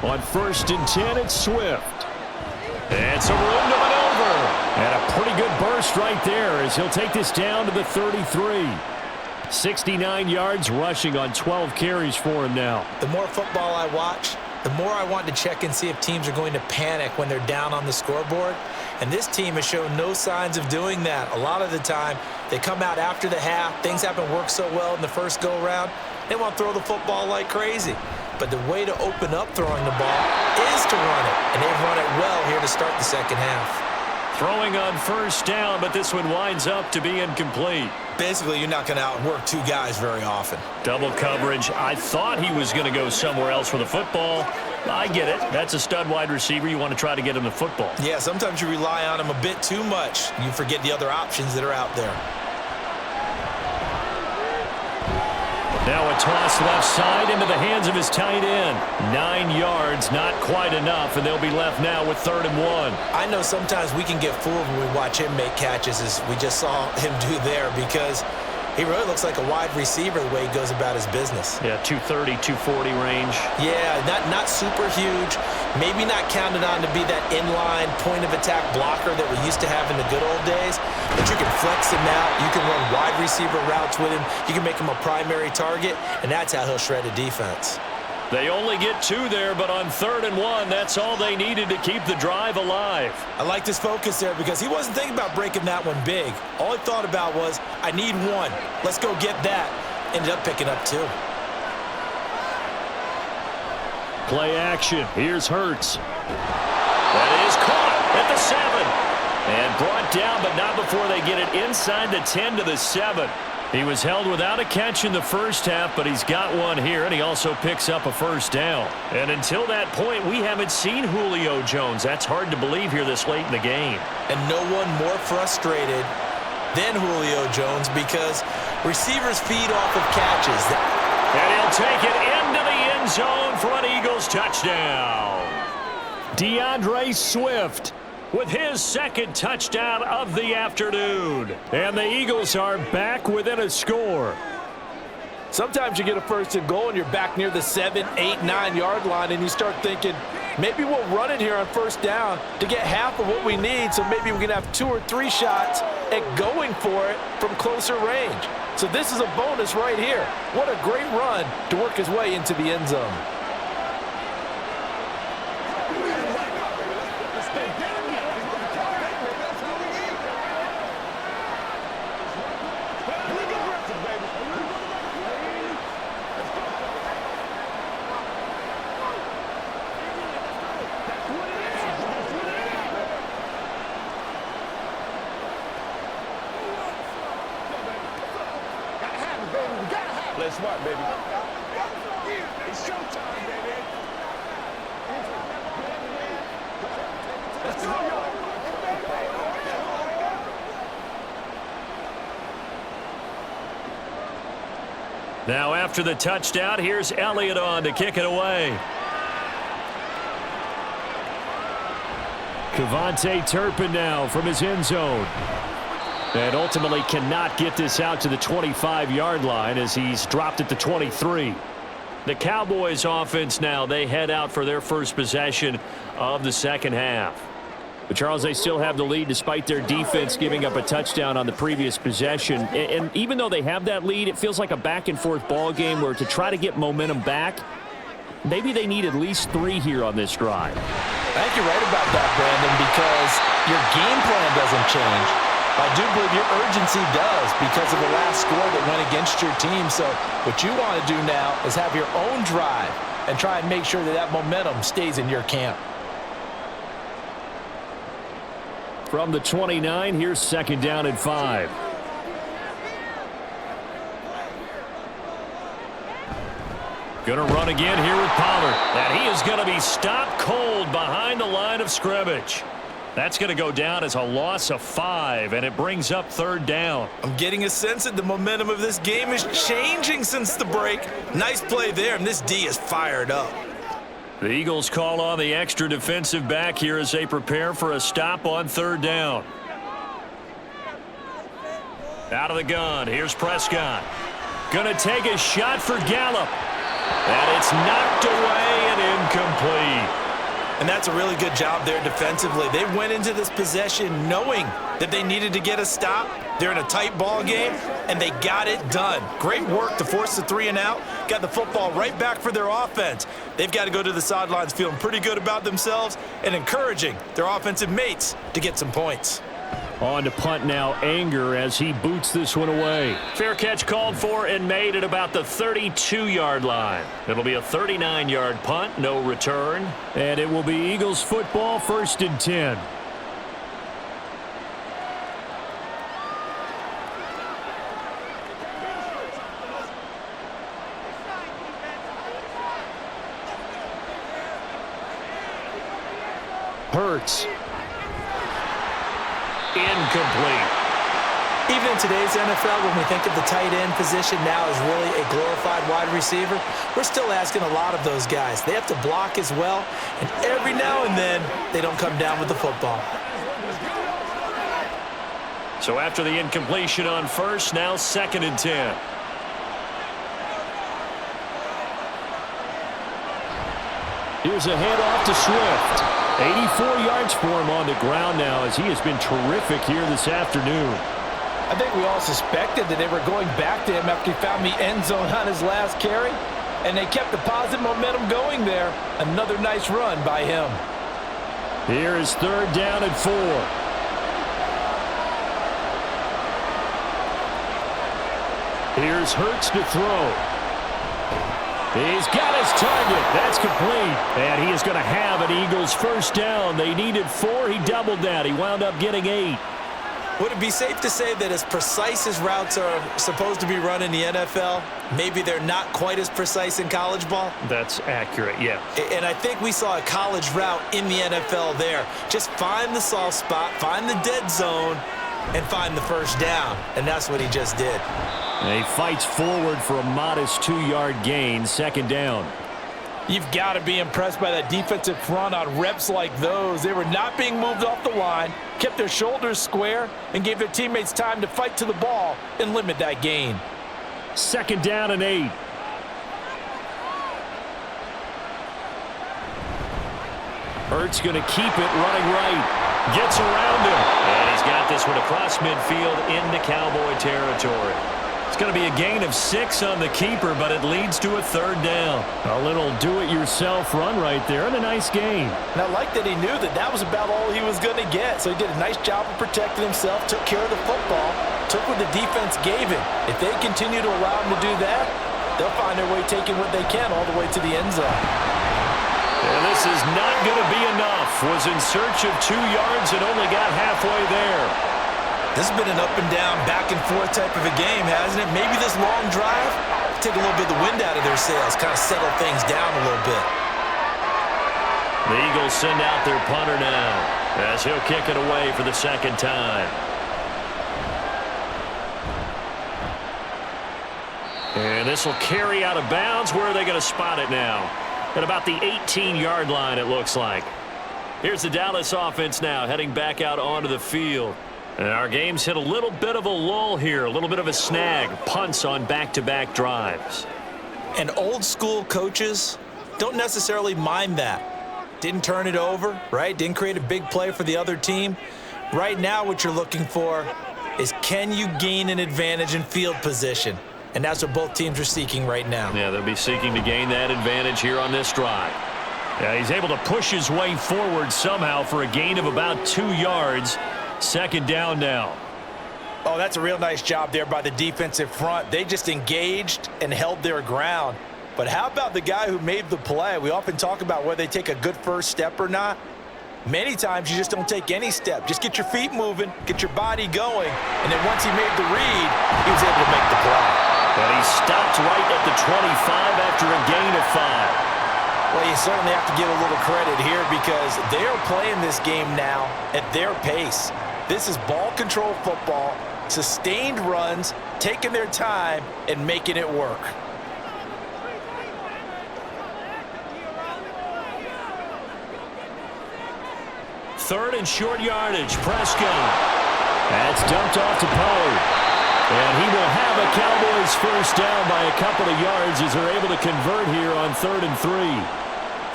On 1st and 10, it's Swift. And some room to maneuver. And a pretty good burst right there as he'll take this down to the 33. 69 yards rushing on 12 carries for him now. The more football I watch, the more I want to check and see if teams are going to panic when they're down on the scoreboard. And this team has shown no signs of doing that. A lot of the time, they come out after the half. Things haven't worked so well in the first go-around. They want to throw the football like crazy. But the way to open up throwing the ball is to run it. And they've run it well here to start the second half. Throwing on 1st down, but this one winds up to be incomplete. Basically, you're not going to outwork 2 guys very often. Double coverage. I thought he was going to go somewhere else for the football. I get it. That's a stud wide receiver. You want to try to get him the football. Yeah, sometimes you rely on him a bit too much. You forget the other options that are out there. Now a toss left side into the hands of his tight end. 9 yards, not quite enough, and they'll be left now with 3rd and 1. I know sometimes we can get fooled when we watch him make catches, as we just saw him do there, because he really looks like a wide receiver the way he goes about his business. Yeah, 230, 240 range. Yeah, not super huge. Maybe not counted on to be that inline point-of-attack blocker that we used to have in the good old days. But you can flex him out. You can run wide receiver routes with him. You can make him a primary target, and that's how he'll shred a defense. They only get 2 there, but on 3rd and 1, that's all they needed to keep the drive alive. I like this focus there because he wasn't thinking about breaking that one big. All he thought about was, I need 1. Let's go get that. Ended up picking up 2. Play action. Here's Hurts. That is caught at the 7. And brought down, but not before they get it inside the 10 to the 7. He was held without a catch in the first half, but he's got one here, and he also picks up a 1st down. And until that point, we haven't seen Julio Jones. That's hard to believe here this late in the game. And no one more frustrated than Julio Jones because receivers feed off of catches. And he'll take it into the end zone for an Eagles touchdown. DeAndre Swift with his 2nd touchdown of the afternoon. And the Eagles are back within a score. Sometimes you get a 1st and goal and you're back near the 7, 8, 9 yard line and you start thinking, maybe we'll run it here on 1st down to get half of what we need, so maybe we can have 2 or 3 shots at going for it from closer range. So this is a bonus right here. What a great run to work his way into the end zone. Play smart, baby. It's showtime, baby. Let's go. Now after the touchdown, here's Elliott on to kick it away. Kevontae Turpin now from his end zone. And ultimately cannot get this out to the 25-yard line as he's dropped at the 23. The Cowboys offense now, they head out for their first possession of the second half. But Charles, they still have the lead despite their defense giving up a touchdown on the previous possession. And even though they have that lead, it feels like a back-and-forth ball game where to try to get momentum back, maybe they need at least 3 here on this drive. I think you're right about that, Brandon, because your game plan doesn't change. I do believe your urgency does because of the last score that went against your team. So what you want to do now is have your own drive and try and make sure that that momentum stays in your camp. From the 29, here's second down and 5. Going to run again here with Pollard. And he is going to be stopped cold behind the line of scrimmage. That's going to go down as a loss of 5, and it brings up third down. I'm getting a sense that the momentum of this game is changing since the break. Nice play there, and this D is fired up. The Eagles call on the extra defensive back here as they prepare for a stop on third down. Out of the gun, here's Prescott. Going to take a shot for Gallup. And it's knocked away and incomplete. And that's a really good job there defensively. They went into this possession knowing that they needed to get a stop. They're in a tight ball game, and they got it done. Great work to force the 3 and out. Got the football right back for their offense. They've got to go to the sidelines feeling pretty good about themselves and encouraging their offensive mates to get some points. On to punt now, Anger as he boots this one away. Fair catch called for and made at about the 32-yard line. It'll be a 39-yard punt, no return. And it will be Eagles football, 1st and 10. Hurts. Incomplete. Even in today's NFL, when we think of the tight end position now as really a glorified wide receiver, we're still asking a lot of those guys. They have to block as well, and every now and then, they don't come down with the football. So after the incompletion on first, now 2nd and 10. Here's a handoff to Swift. 84 yards for him on the ground now as he has been terrific here this afternoon. I think we all suspected that they were going back to him after he found the end zone on his last carry, and they kept the positive momentum going there. Another nice run by him. Here is 3rd down and 4. Here's Hurts to throw. He's got his target. That's complete. And he is going to have an Eagles first down. They needed 4. He doubled that. He wound up getting 8. Would it be safe to say that as precise as routes are supposed to be run in the NFL, maybe they're not quite as precise in college ball? That's accurate, yeah. And I think we saw a college route in the NFL there. Just find the soft spot, find the dead zone, and find the first down. And that's what he just did. And he fights forward for a modest 2-yard gain, 2nd down. You've got to be impressed by that defensive front on reps like those. They were not being moved off the line, kept their shoulders square, and gave their teammates time to fight to the ball and limit that gain. 2nd down and 8. Hurts going to keep it running right. Gets around him. And he's got this one across midfield into Cowboy territory. It's going to be a gain of 6 on the keeper, but it leads to a 3rd down. A little do-it-yourself run right there and a nice gain. And I like that he knew that that was about all he was going to get. So he did a nice job of protecting himself, took care of the football, took what the defense gave him. If they continue to allow him to do that, they'll find their way taking what they can all the way to the end zone. And this is not going to be enough. Was in search of 2 yards and only got halfway there. This has been an up-and-down, back-and-forth type of a game, hasn't it? Maybe this long drive take a little bit of the wind out of their sails, kind of settle things down a little bit. The Eagles send out their punter now as he'll kick it away for the 2nd time. And this will carry out of bounds. Where are they going to spot it now? At about the 18-yard line, it looks like. Here's the Dallas offense now heading back out onto the field. And our game's hit a little bit of a lull here, a little bit of a snag. Punts on back-to-back drives. And old-school coaches don't necessarily mind that. Didn't turn it over, right? Didn't create a big play for the other team. Right now what you're looking for is, can you gain an advantage in field position? And that's what both teams are seeking right now. Yeah, they'll be seeking to gain that advantage here on this drive. Yeah, he's able to push his way forward somehow for a gain of about 2 yards. Second down now. Oh, that's a real nice job there by the defensive front. They just engaged and held their ground. But how about the guy who made the play? We often talk about whether they take a good first step or not. Many times you just don't take any step. Just get your feet moving, get your body going, and then once he made the read, he was able to make the play. But he stopped right at the 25 after a gain of 5. Well, you certainly have to give a little credit here because they are playing this game now at their pace. This is ball control football, sustained runs, taking their time, and making it work. Third and short yardage. Prescott. That's dumped off to Pollard. And he will have a Cowboys first down by a couple of yards as they're able to convert here on 3rd and 3.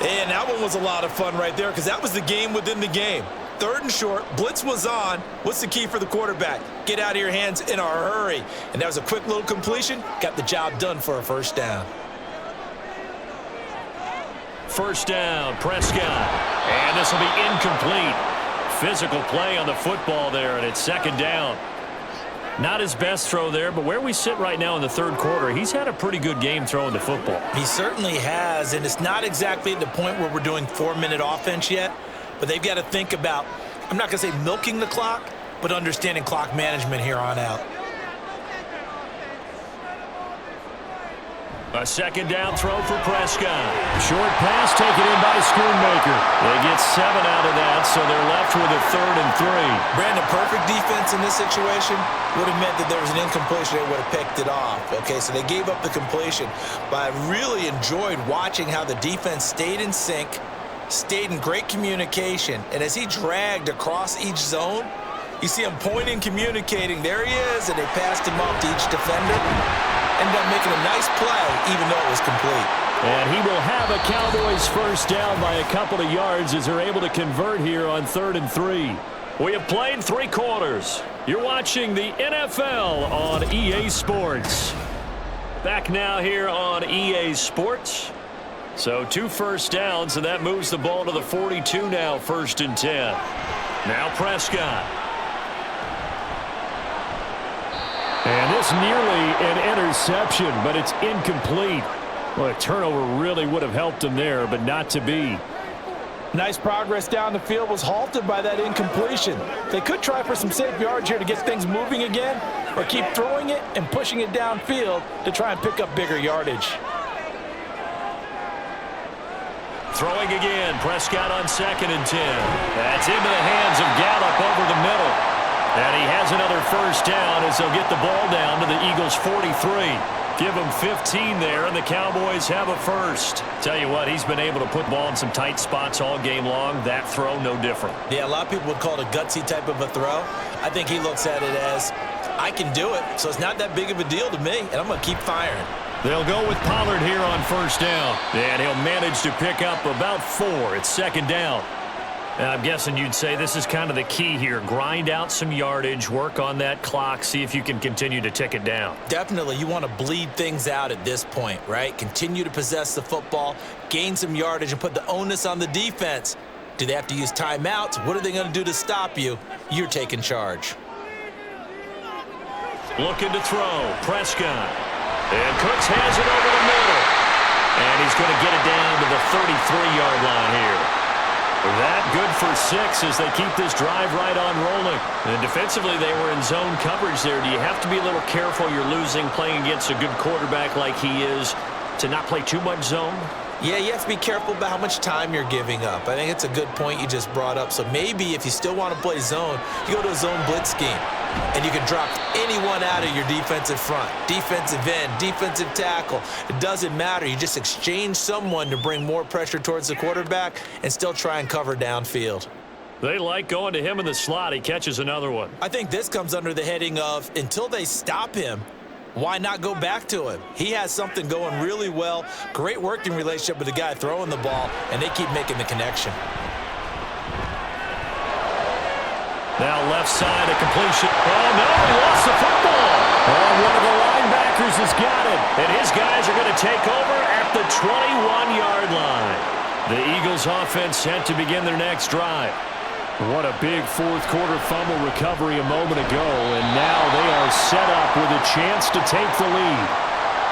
And that one was a lot of fun right there because that was the game within the game. 3rd and short, blitz was on. What's the key for the quarterback? Get out of your hands in a hurry. And that was a quick little completion. Got the job done for a first down. First down, Prescott. And this will be incomplete. Physical play on the football there, and it's second down. Not his best throw there, but where we sit right now in the third quarter, he's had a pretty good game throwing the football. He certainly has, and it's not exactly at the point where we're doing 4-minute offense yet, but they've got to think about, I'm not going to say milking the clock, but understanding clock management here on out. A second down throw for Prescott. Short pass taken in by Schoonmaker. They get 7 out of that, so they're left with a 3rd and 3. Brandon, perfect defense in this situation would have meant that there was an incompletion. They would have picked it off. Okay, so they gave up the completion. But I really enjoyed watching how the defense stayed in sync, stayed in great communication. And as he dragged across each zone, you see him pointing, communicating. There he is, and they passed him off to each defender. Ended up making a nice play, even though it was complete. And he will have a Cowboys first down by a couple of yards as they're able to convert here on 3rd and 3. We have played 3 quarters. You're watching the NFL on EA Sports. Back now here on EA Sports. So 2 first downs, and that moves the ball to the 42 now, 1st and 10. Now Prescott. And this nearly an interception, but it's incomplete. Well, a turnover really would have helped him there, but not to be. Nice progress down the field was halted by that incompletion. They could try for some safe yards here to get things moving again, or keep throwing it and pushing it downfield to try and pick up bigger yardage. Throwing again, Prescott on 2nd and 10. That's into the hands of Gallup over the middle. And he has another first down as they'll get the ball down to the Eagles' 43. Give them 15 there, and the Cowboys have a first. Tell you what, he's been able to put the ball in some tight spots all game long. That throw, no different. Yeah, a lot of people would call it a gutsy type of a throw. I think he looks at it as, I can do it, so it's not that big of a deal to me, and I'm going to keep firing. They'll go with Pollard here on first down. And he'll manage to pick up about 4. It's second down. And I'm guessing you'd say this is kind of the key here. Grind out some yardage, work on that clock, see if you can continue to tick it down. Definitely. You want to bleed things out at this point, right? Continue to possess the football, gain some yardage, and put the onus on the defense. Do they have to use timeouts? What are they going to do to stop you? You're taking charge. Looking to throw. Prescott. And Cooks has it over the middle. And he's going to get it down to the 33-yard line here. That good for 6 as they keep this drive right on rolling. And defensively, they were in zone coverage there. Do you have to be a little careful? You're losing playing against a good quarterback like he is to not play too much zone? Yeah, you have to be careful about how much time you're giving up. I think it's a good point you just brought up. So maybe if you still want to play zone, you go to a zone blitz scheme, and you can drop anyone out of your defensive front, defensive end, defensive tackle. It doesn't matter. You just exchange someone to bring more pressure towards the quarterback and still try and cover downfield. They like going to him in the slot. He catches another one. I think this comes under the heading of until they stop him, why not go back to him? He has something going really well. Great working relationship with the guy throwing the ball, and they keep making the connection. Now left side, a completion. Oh, no, he lost the football. Oh, one of the linebackers has got it. And his guys are going to take over at the 21-yard line. The Eagles offense set to begin their next drive. What a big fourth-quarter fumble recovery a moment ago, and now they are set up with a chance to take the lead.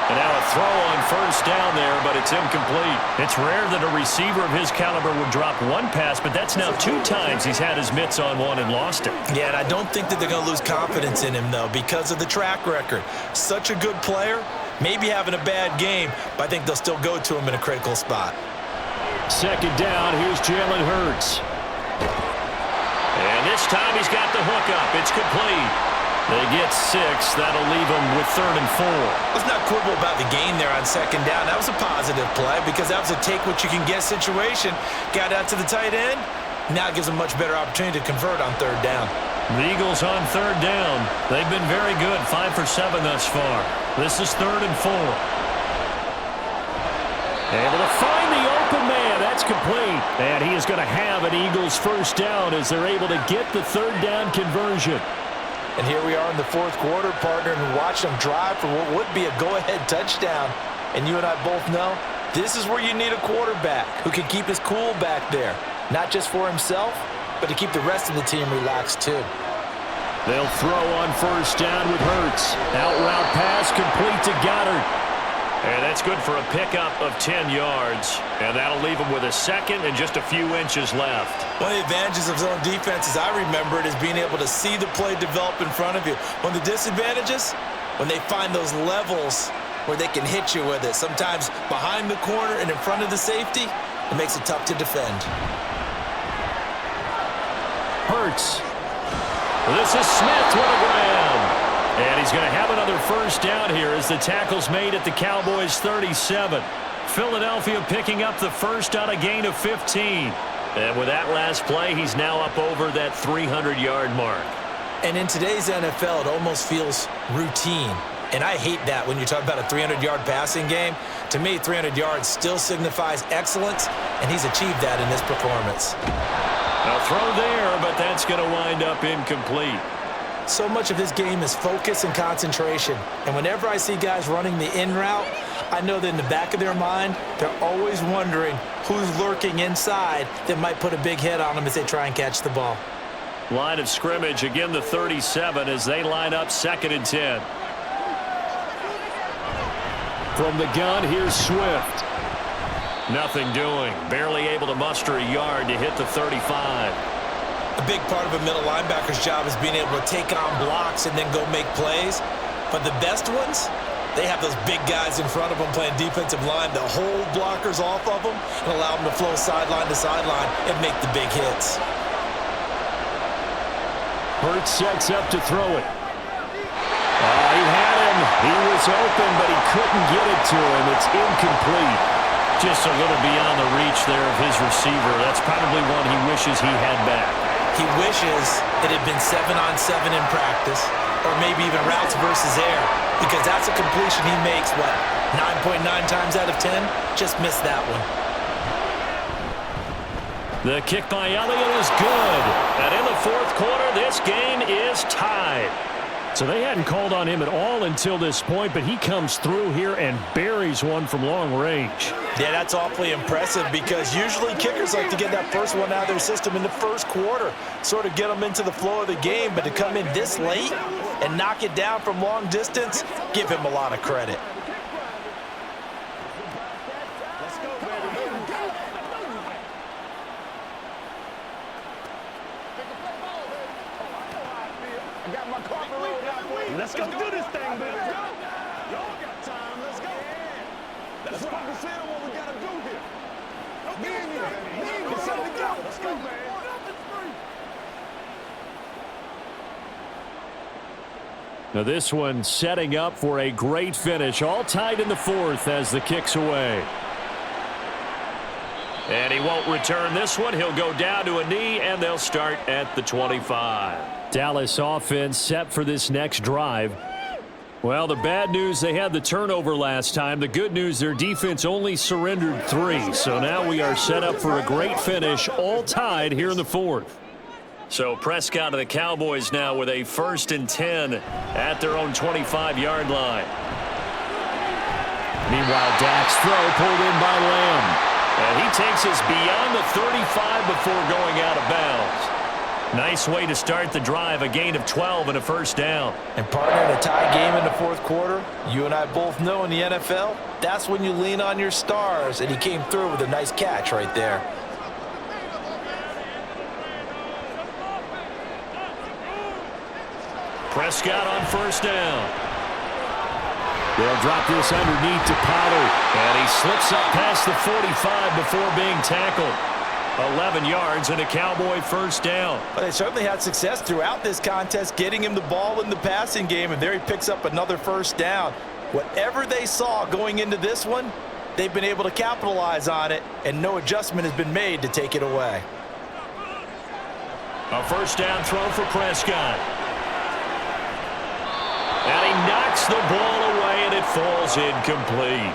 And now a throw on first down there, but it's incomplete. It's rare that a receiver of his caliber would drop one pass, but that's now 2 times he's had his mitts on one and lost it. Yeah, and I don't think that they're going to lose confidence in him, though, because of the track record. Such a good player, maybe having a bad game, but I think they'll still go to him in a critical spot. Second down, here's Jalen Hurts. And this time he's got the hook up. It's complete. They get 6. That'll leave them with 3rd and 4. Let's not quibble about the gain there on second down. That was a positive play because that was a take-what-you-can-get situation. Got out to the tight end. Now it gives them a much better opportunity to convert on 3rd down. The Eagles on 3rd down. They've been very good, 5 for 7 thus far. This is 3rd and 4. Able to find the open man. That's complete. And he is going to have an Eagles first down as they're able to get the 3rd down conversion. And here we are in the fourth quarter, partner, and watch them drive for what would be a go-ahead touchdown. And you and I both know this is where you need a quarterback who can keep his cool back there, not just for himself, but to keep the rest of the team relaxed too. They'll throw on first down with Hurts. Out route pass complete to Goddard. And that's good for a pickup of 10 yards. And that'll leave them with a second and just a few inches left. One of the advantages of zone defense, as I remember it, is being able to see the play develop in front of you. One of the disadvantages, when they find those levels where they can hit you with it, sometimes behind the corner and in front of the safety, it makes it tough to defend. Hurts. This is Smith with a grab. And he's going to have another first down here as the tackle's made at the Cowboys' 37. Philadelphia picking up the first on a gain of 15. And with that last play, he's now up over that 300-yard mark. And in today's NFL, it almost feels routine. And I hate that when you talk about a 300-yard passing game. To me, 300 yards still signifies excellence, and he's achieved that in this performance. A throw there, but that's going to wind up incomplete. So much of this game is focus and concentration. And whenever I see guys running the in route, I know that in the back of their mind, they're always wondering who's lurking inside that might put a big hit on them as they try and catch the ball. Line of scrimmage, again the 37 as they line up 2nd and 10. From the gun, here's Swift. Nothing doing. Barely able to muster a yard to hit the 35. A big part of a middle linebacker's job is being able to take on blocks and then go make plays. But the best ones, they have those big guys in front of them playing defensive line that hold blockers off of them and allow them to flow sideline to sideline and make the big hits. Hurts sets up to throw it. He had him. He was open, but he couldn't get it to him. It's incomplete. Just a little beyond the reach there of his receiver. That's probably one he wishes he had back. He wishes it had been 7-on-7 in practice, or maybe even routes versus air, because that's a completion he makes, 9.9 times out of 10? Just missed that one. The kick by Elliott is good. And in the fourth quarter, this game is tied. So they hadn't called on him at all until this point, but he comes through here and buries one from long range. Yeah, that's awfully impressive because usually kickers like to get that first one out of their system in the first quarter, sort of get them into the flow of the game, but to come in this late and knock it down from long distance, give him a lot of credit. Let's go do this thing, baby. Y'all got time. Let's go. Let's focus in on what we got to do here. Now this one setting up for a great finish. All tied in the fourth as the kick's away. And he won't return this one. He'll go down to a knee, and they'll start at the 25. Dallas offense set for this next drive. Well, the bad news, they had the turnover last time. The good news, their defense only surrendered 3. So now we are set up for a great finish, all tied here in the fourth. So Prescott of the Cowboys now with a 1st and 10 at their own 25-yard line. Meanwhile, Dak's throw pulled in by Lamb. And he takes us beyond the 35 before going out of bounds. Nice way to start the drive, a gain of 12 and a first down. And partner, in a tie game in the fourth quarter, you and I both know in the NFL, that's when you lean on your stars, and he came through with a nice catch right there. Prescott on first down. They'll drop this underneath to Pollard. And he slips up past the 45 before being tackled. 11 yards and a Cowboy first down. But they certainly had success throughout this contest getting him the ball in the passing game, and there he picks up another first down. Whatever they saw going into this one, they've been able to capitalize on it, and no adjustment has been made to take it away. A first down throw for Prescott. And he knocks the ball away, and it falls incomplete.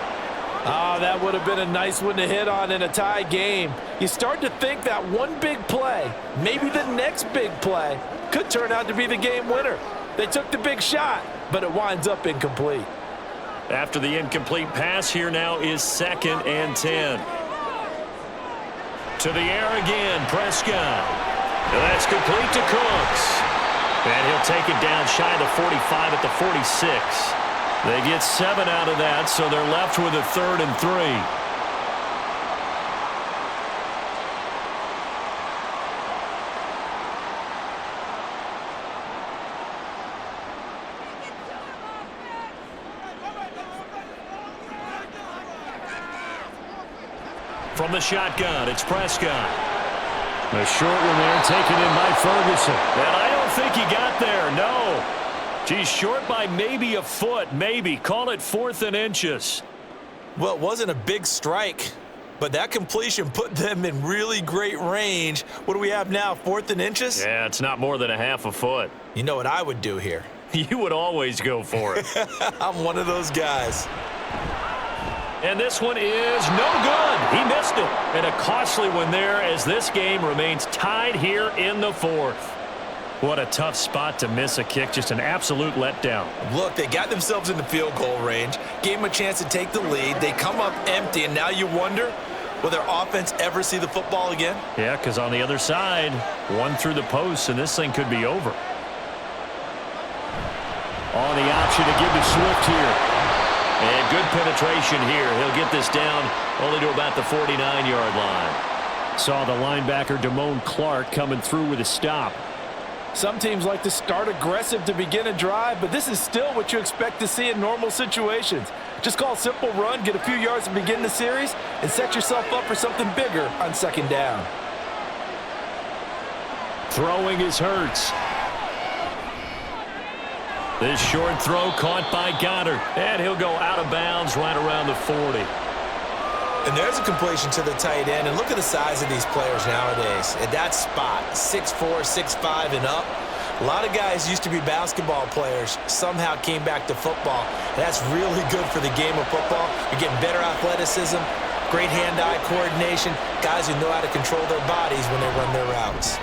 Oh, that would have been a nice one to hit on in a tie game. You start to think that one big play, maybe the next big play, could turn out to be the game winner. They took the big shot, but it winds up incomplete. After the incomplete pass, here now is 2nd and 10. To the air again, Prescott. And that's complete to Cooks. And he'll take it down shy of the 45 at the 46. They get 7 out of that, so they're left with a 3rd and 3. From the shotgun, it's Prescott. A short one there, taken in by Ferguson. And I don't think he got there, no. Geez, short by maybe a foot, maybe. Call it 4th and inches. Well, it wasn't a big strike, but that completion put them in really great range. What do we have now, 4th and inches? Yeah, it's not more than a half a foot. You know what I would do here? You would always go for it. I'm one of those guys. And this one is no good. He missed it. And a costly one there as this game remains tied here in the fourth. What a tough spot to miss a kick. Just an absolute letdown. Look, they got themselves in the field goal range, gave them a chance to take the lead. They come up empty, and now you wonder, will their offense ever see the football again? Yeah, because on the other side, one through the post, and this thing could be over. On the option to give to Swift here. And good penetration here. He'll get this down only to about the 49-yard line. Saw the linebacker Damone Clark coming through with a stop. Some teams like to start aggressive to begin a drive, but this is still what you expect to see in normal situations. Just call a simple run, get a few yards to begin the series, and set yourself up for something bigger on 2nd down. Throwing is Hurts. This short throw caught by Goddard. And he'll go out of bounds right around the 40. And there's a completion to the tight end. And look at the size of these players nowadays. At that spot, 6'4", 6'5", and up. A lot of guys used to be basketball players, somehow came back to football. And that's really good for the game of football. You're getting better athleticism, great hand-eye coordination, guys who know how to control their bodies when they run their routes.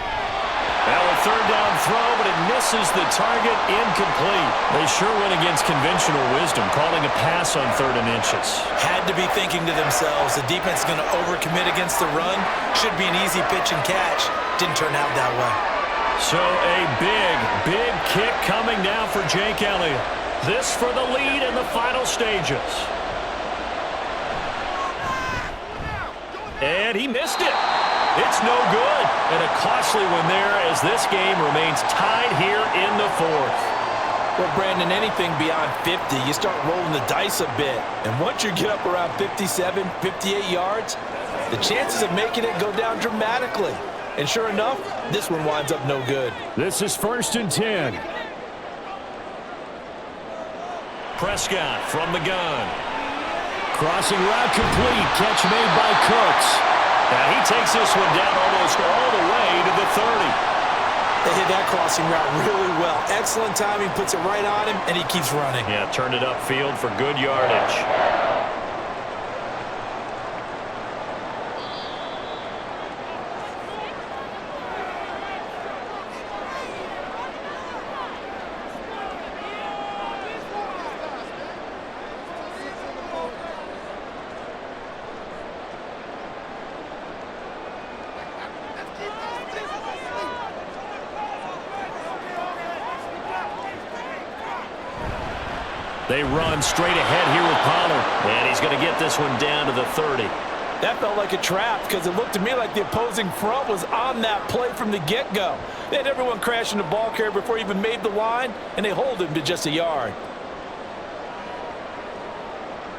Now a 3rd down throw, but it misses the target, incomplete. They sure went against conventional wisdom, calling a pass on 3rd and inches. Had to be thinking to themselves, the defense is going to overcommit against the run. Should be an easy pitch and catch. Didn't turn out that way. So a big kick coming now for Jake Elliott. This for the lead in the final stages. And he missed it. It's no good. And a costly one there as this game remains tied here in the fourth. Well, Brandon, anything beyond 50, you start rolling the dice a bit. And once you get up around 57, 58 yards, the chances of making it go down dramatically. And sure enough, this one winds up no good. This is 1st and 10. Prescott from the gun. Crossing route complete. Catch made by Cooks. And he takes this one down almost all the way to the 30. They hit that crossing route really well. Excellent timing, puts it right on him, and he keeps running. Yeah, turned it upfield for good yardage. They run straight ahead here with Pollard. And he's going to get this one down to the 30. That felt like a trap because it looked to me like the opposing front was on that play from the get-go. They had everyone crashing the ball carrier before he even made the line, and they hold him to just a yard.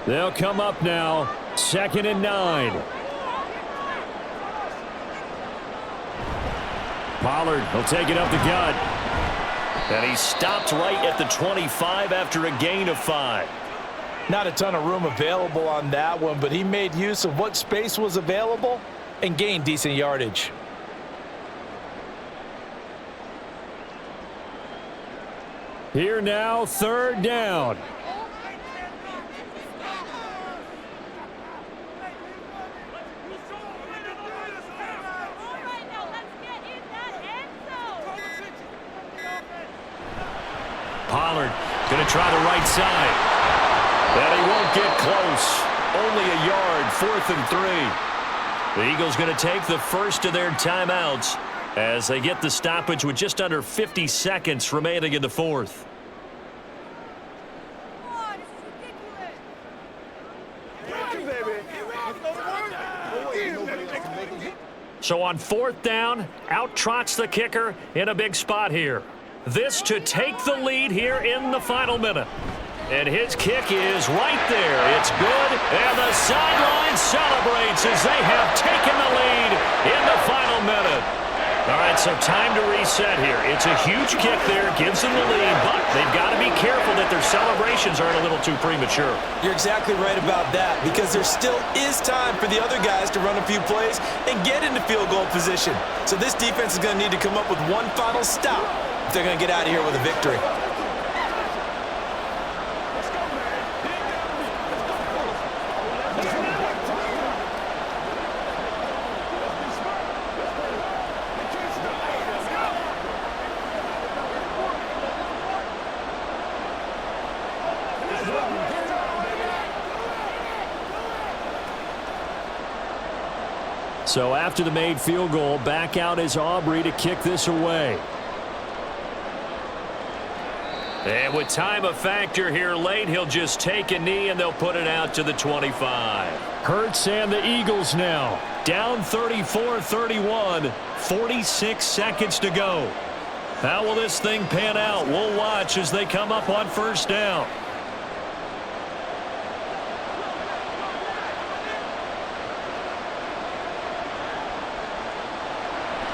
They'll come up now. 2nd and 9. Pollard will take it up the gut. And he stopped right at the 25 after a gain of 5. Not a ton of room available on that one, but he made use of what space was available and gained decent yardage. Here now, 3rd down. Pollard going to try the right side. And he won't get close. Only a yard, 4th and 3. The Eagles going to take the first of their timeouts as they get the stoppage with just under 50 seconds remaining in the 4th. So on 4th down, out trots the kicker in a big spot here. This to take the lead here in the final minute. And his kick is right there. It's good. And the sideline celebrates as they have taken the lead in the final minute. All right, so time to reset here. It's a huge kick there. Gives them the lead, but they've got to be careful that their celebrations aren't a little too premature. You're exactly right about that because there still is time for the other guys to run a few plays and get into field goal position. So this defense is going to need to come up with one final stop if they're going to get out of here with a victory. So after the made field goal, back out is Aubrey to kick this away. And with time a factor here late, he'll just take a knee and they'll put it out to the 25. Hurts and the Eagles now. Down 34-31, 46 seconds to go. How will this thing pan out? We'll watch as they come up on 1st down.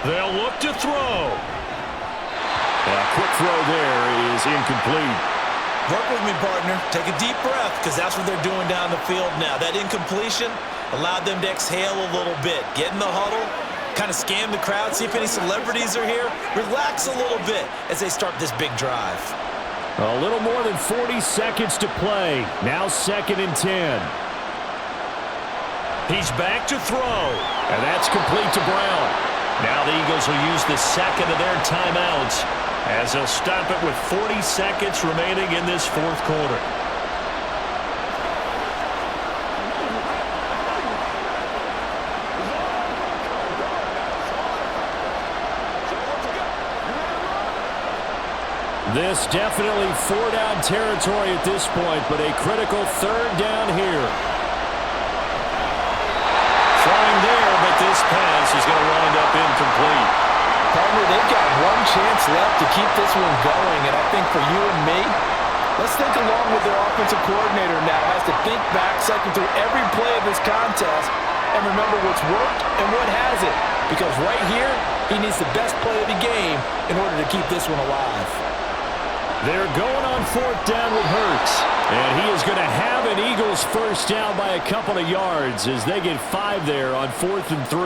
They'll look to throw. A quick throw there is incomplete. Work with me, partner. Take a deep breath because that's what they're doing down the field now. That incompletion allowed them to exhale a little bit. Get in the huddle, kind of scan the crowd, see if any celebrities are here. Relax a little bit as they start this big drive. A little more than 40 seconds to play. Now 2nd and 10. He's back to throw. And that's complete to Brown. Now the Eagles will use the second of their timeouts as they'll stop it with 40 seconds remaining in this 4th quarter. This definitely 4-down territory at this point, but a critical 3rd down here. Trying there, but this pass is going to wind up incomplete. Partner, they've got one chance left to keep this one going, and I think for you and me, let's think along with their offensive coordinator now. Has to think back, cycle through every play of this contest, and remember what's worked and what hasn't. Because right here, he needs the best play of the game in order to keep this one alive. They're going on 4th down with Hurts. And he is going to have an Eagles first down by a couple of yards as they get 5 there on 4th and 3.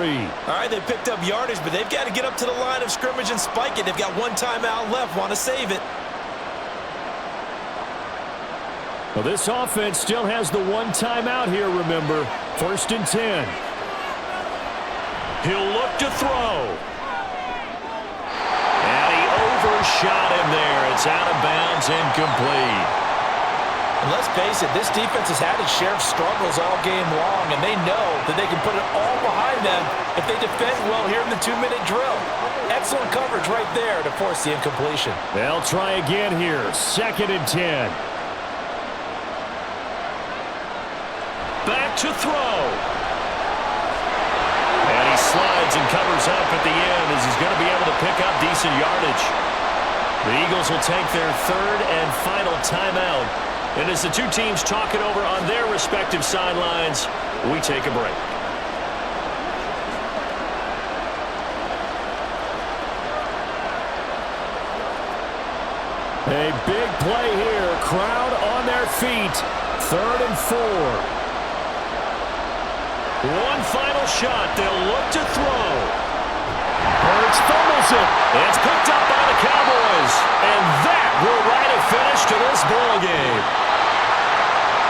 All right, they picked up yardage, but they've got to get up to the line of scrimmage and spike it. They've got one timeout left, want to save it. Well, this offense still has the one timeout here, remember. 1st and 10. He'll look to throw. And he overshot him there. It's out of bounds, incomplete. And let's face it, this defense has had its share of struggles all game long, and they know that they can put it all behind them if they defend well here in the 2-minute drill. Excellent coverage right there to force the incompletion. They'll try again here. 2nd and 10. Back to throw. And he slides and covers up at the end as he's going to be able to pick up decent yardage. The Eagles will take their 3rd and final timeout. And as the two teams talk it over on their respective sidelines, we take a break. A big play here. Crowd on their feet. 3rd and 4. One final shot. They'll look to throw. Hurts fumbles it. It's picked up by the Cowboys. And that will write a finish to this ball game.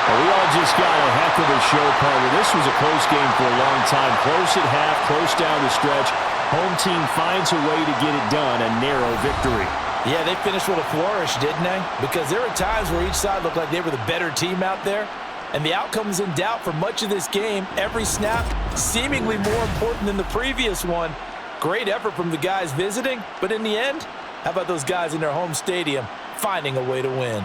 Well, we all just got a heck of a show, partner. This was a close game for a long time. Close at half, close down the stretch. Home team finds a way to get it done. A narrow victory. Yeah, they finished with a flourish, didn't they? Because there were times where each side looked like they were the better team out there. And the outcome was in doubt for much of this game. Every snap seemingly more important than the previous one. Great effort from the guys visiting. But in the end, how about those guys in their home stadium finding a way to win?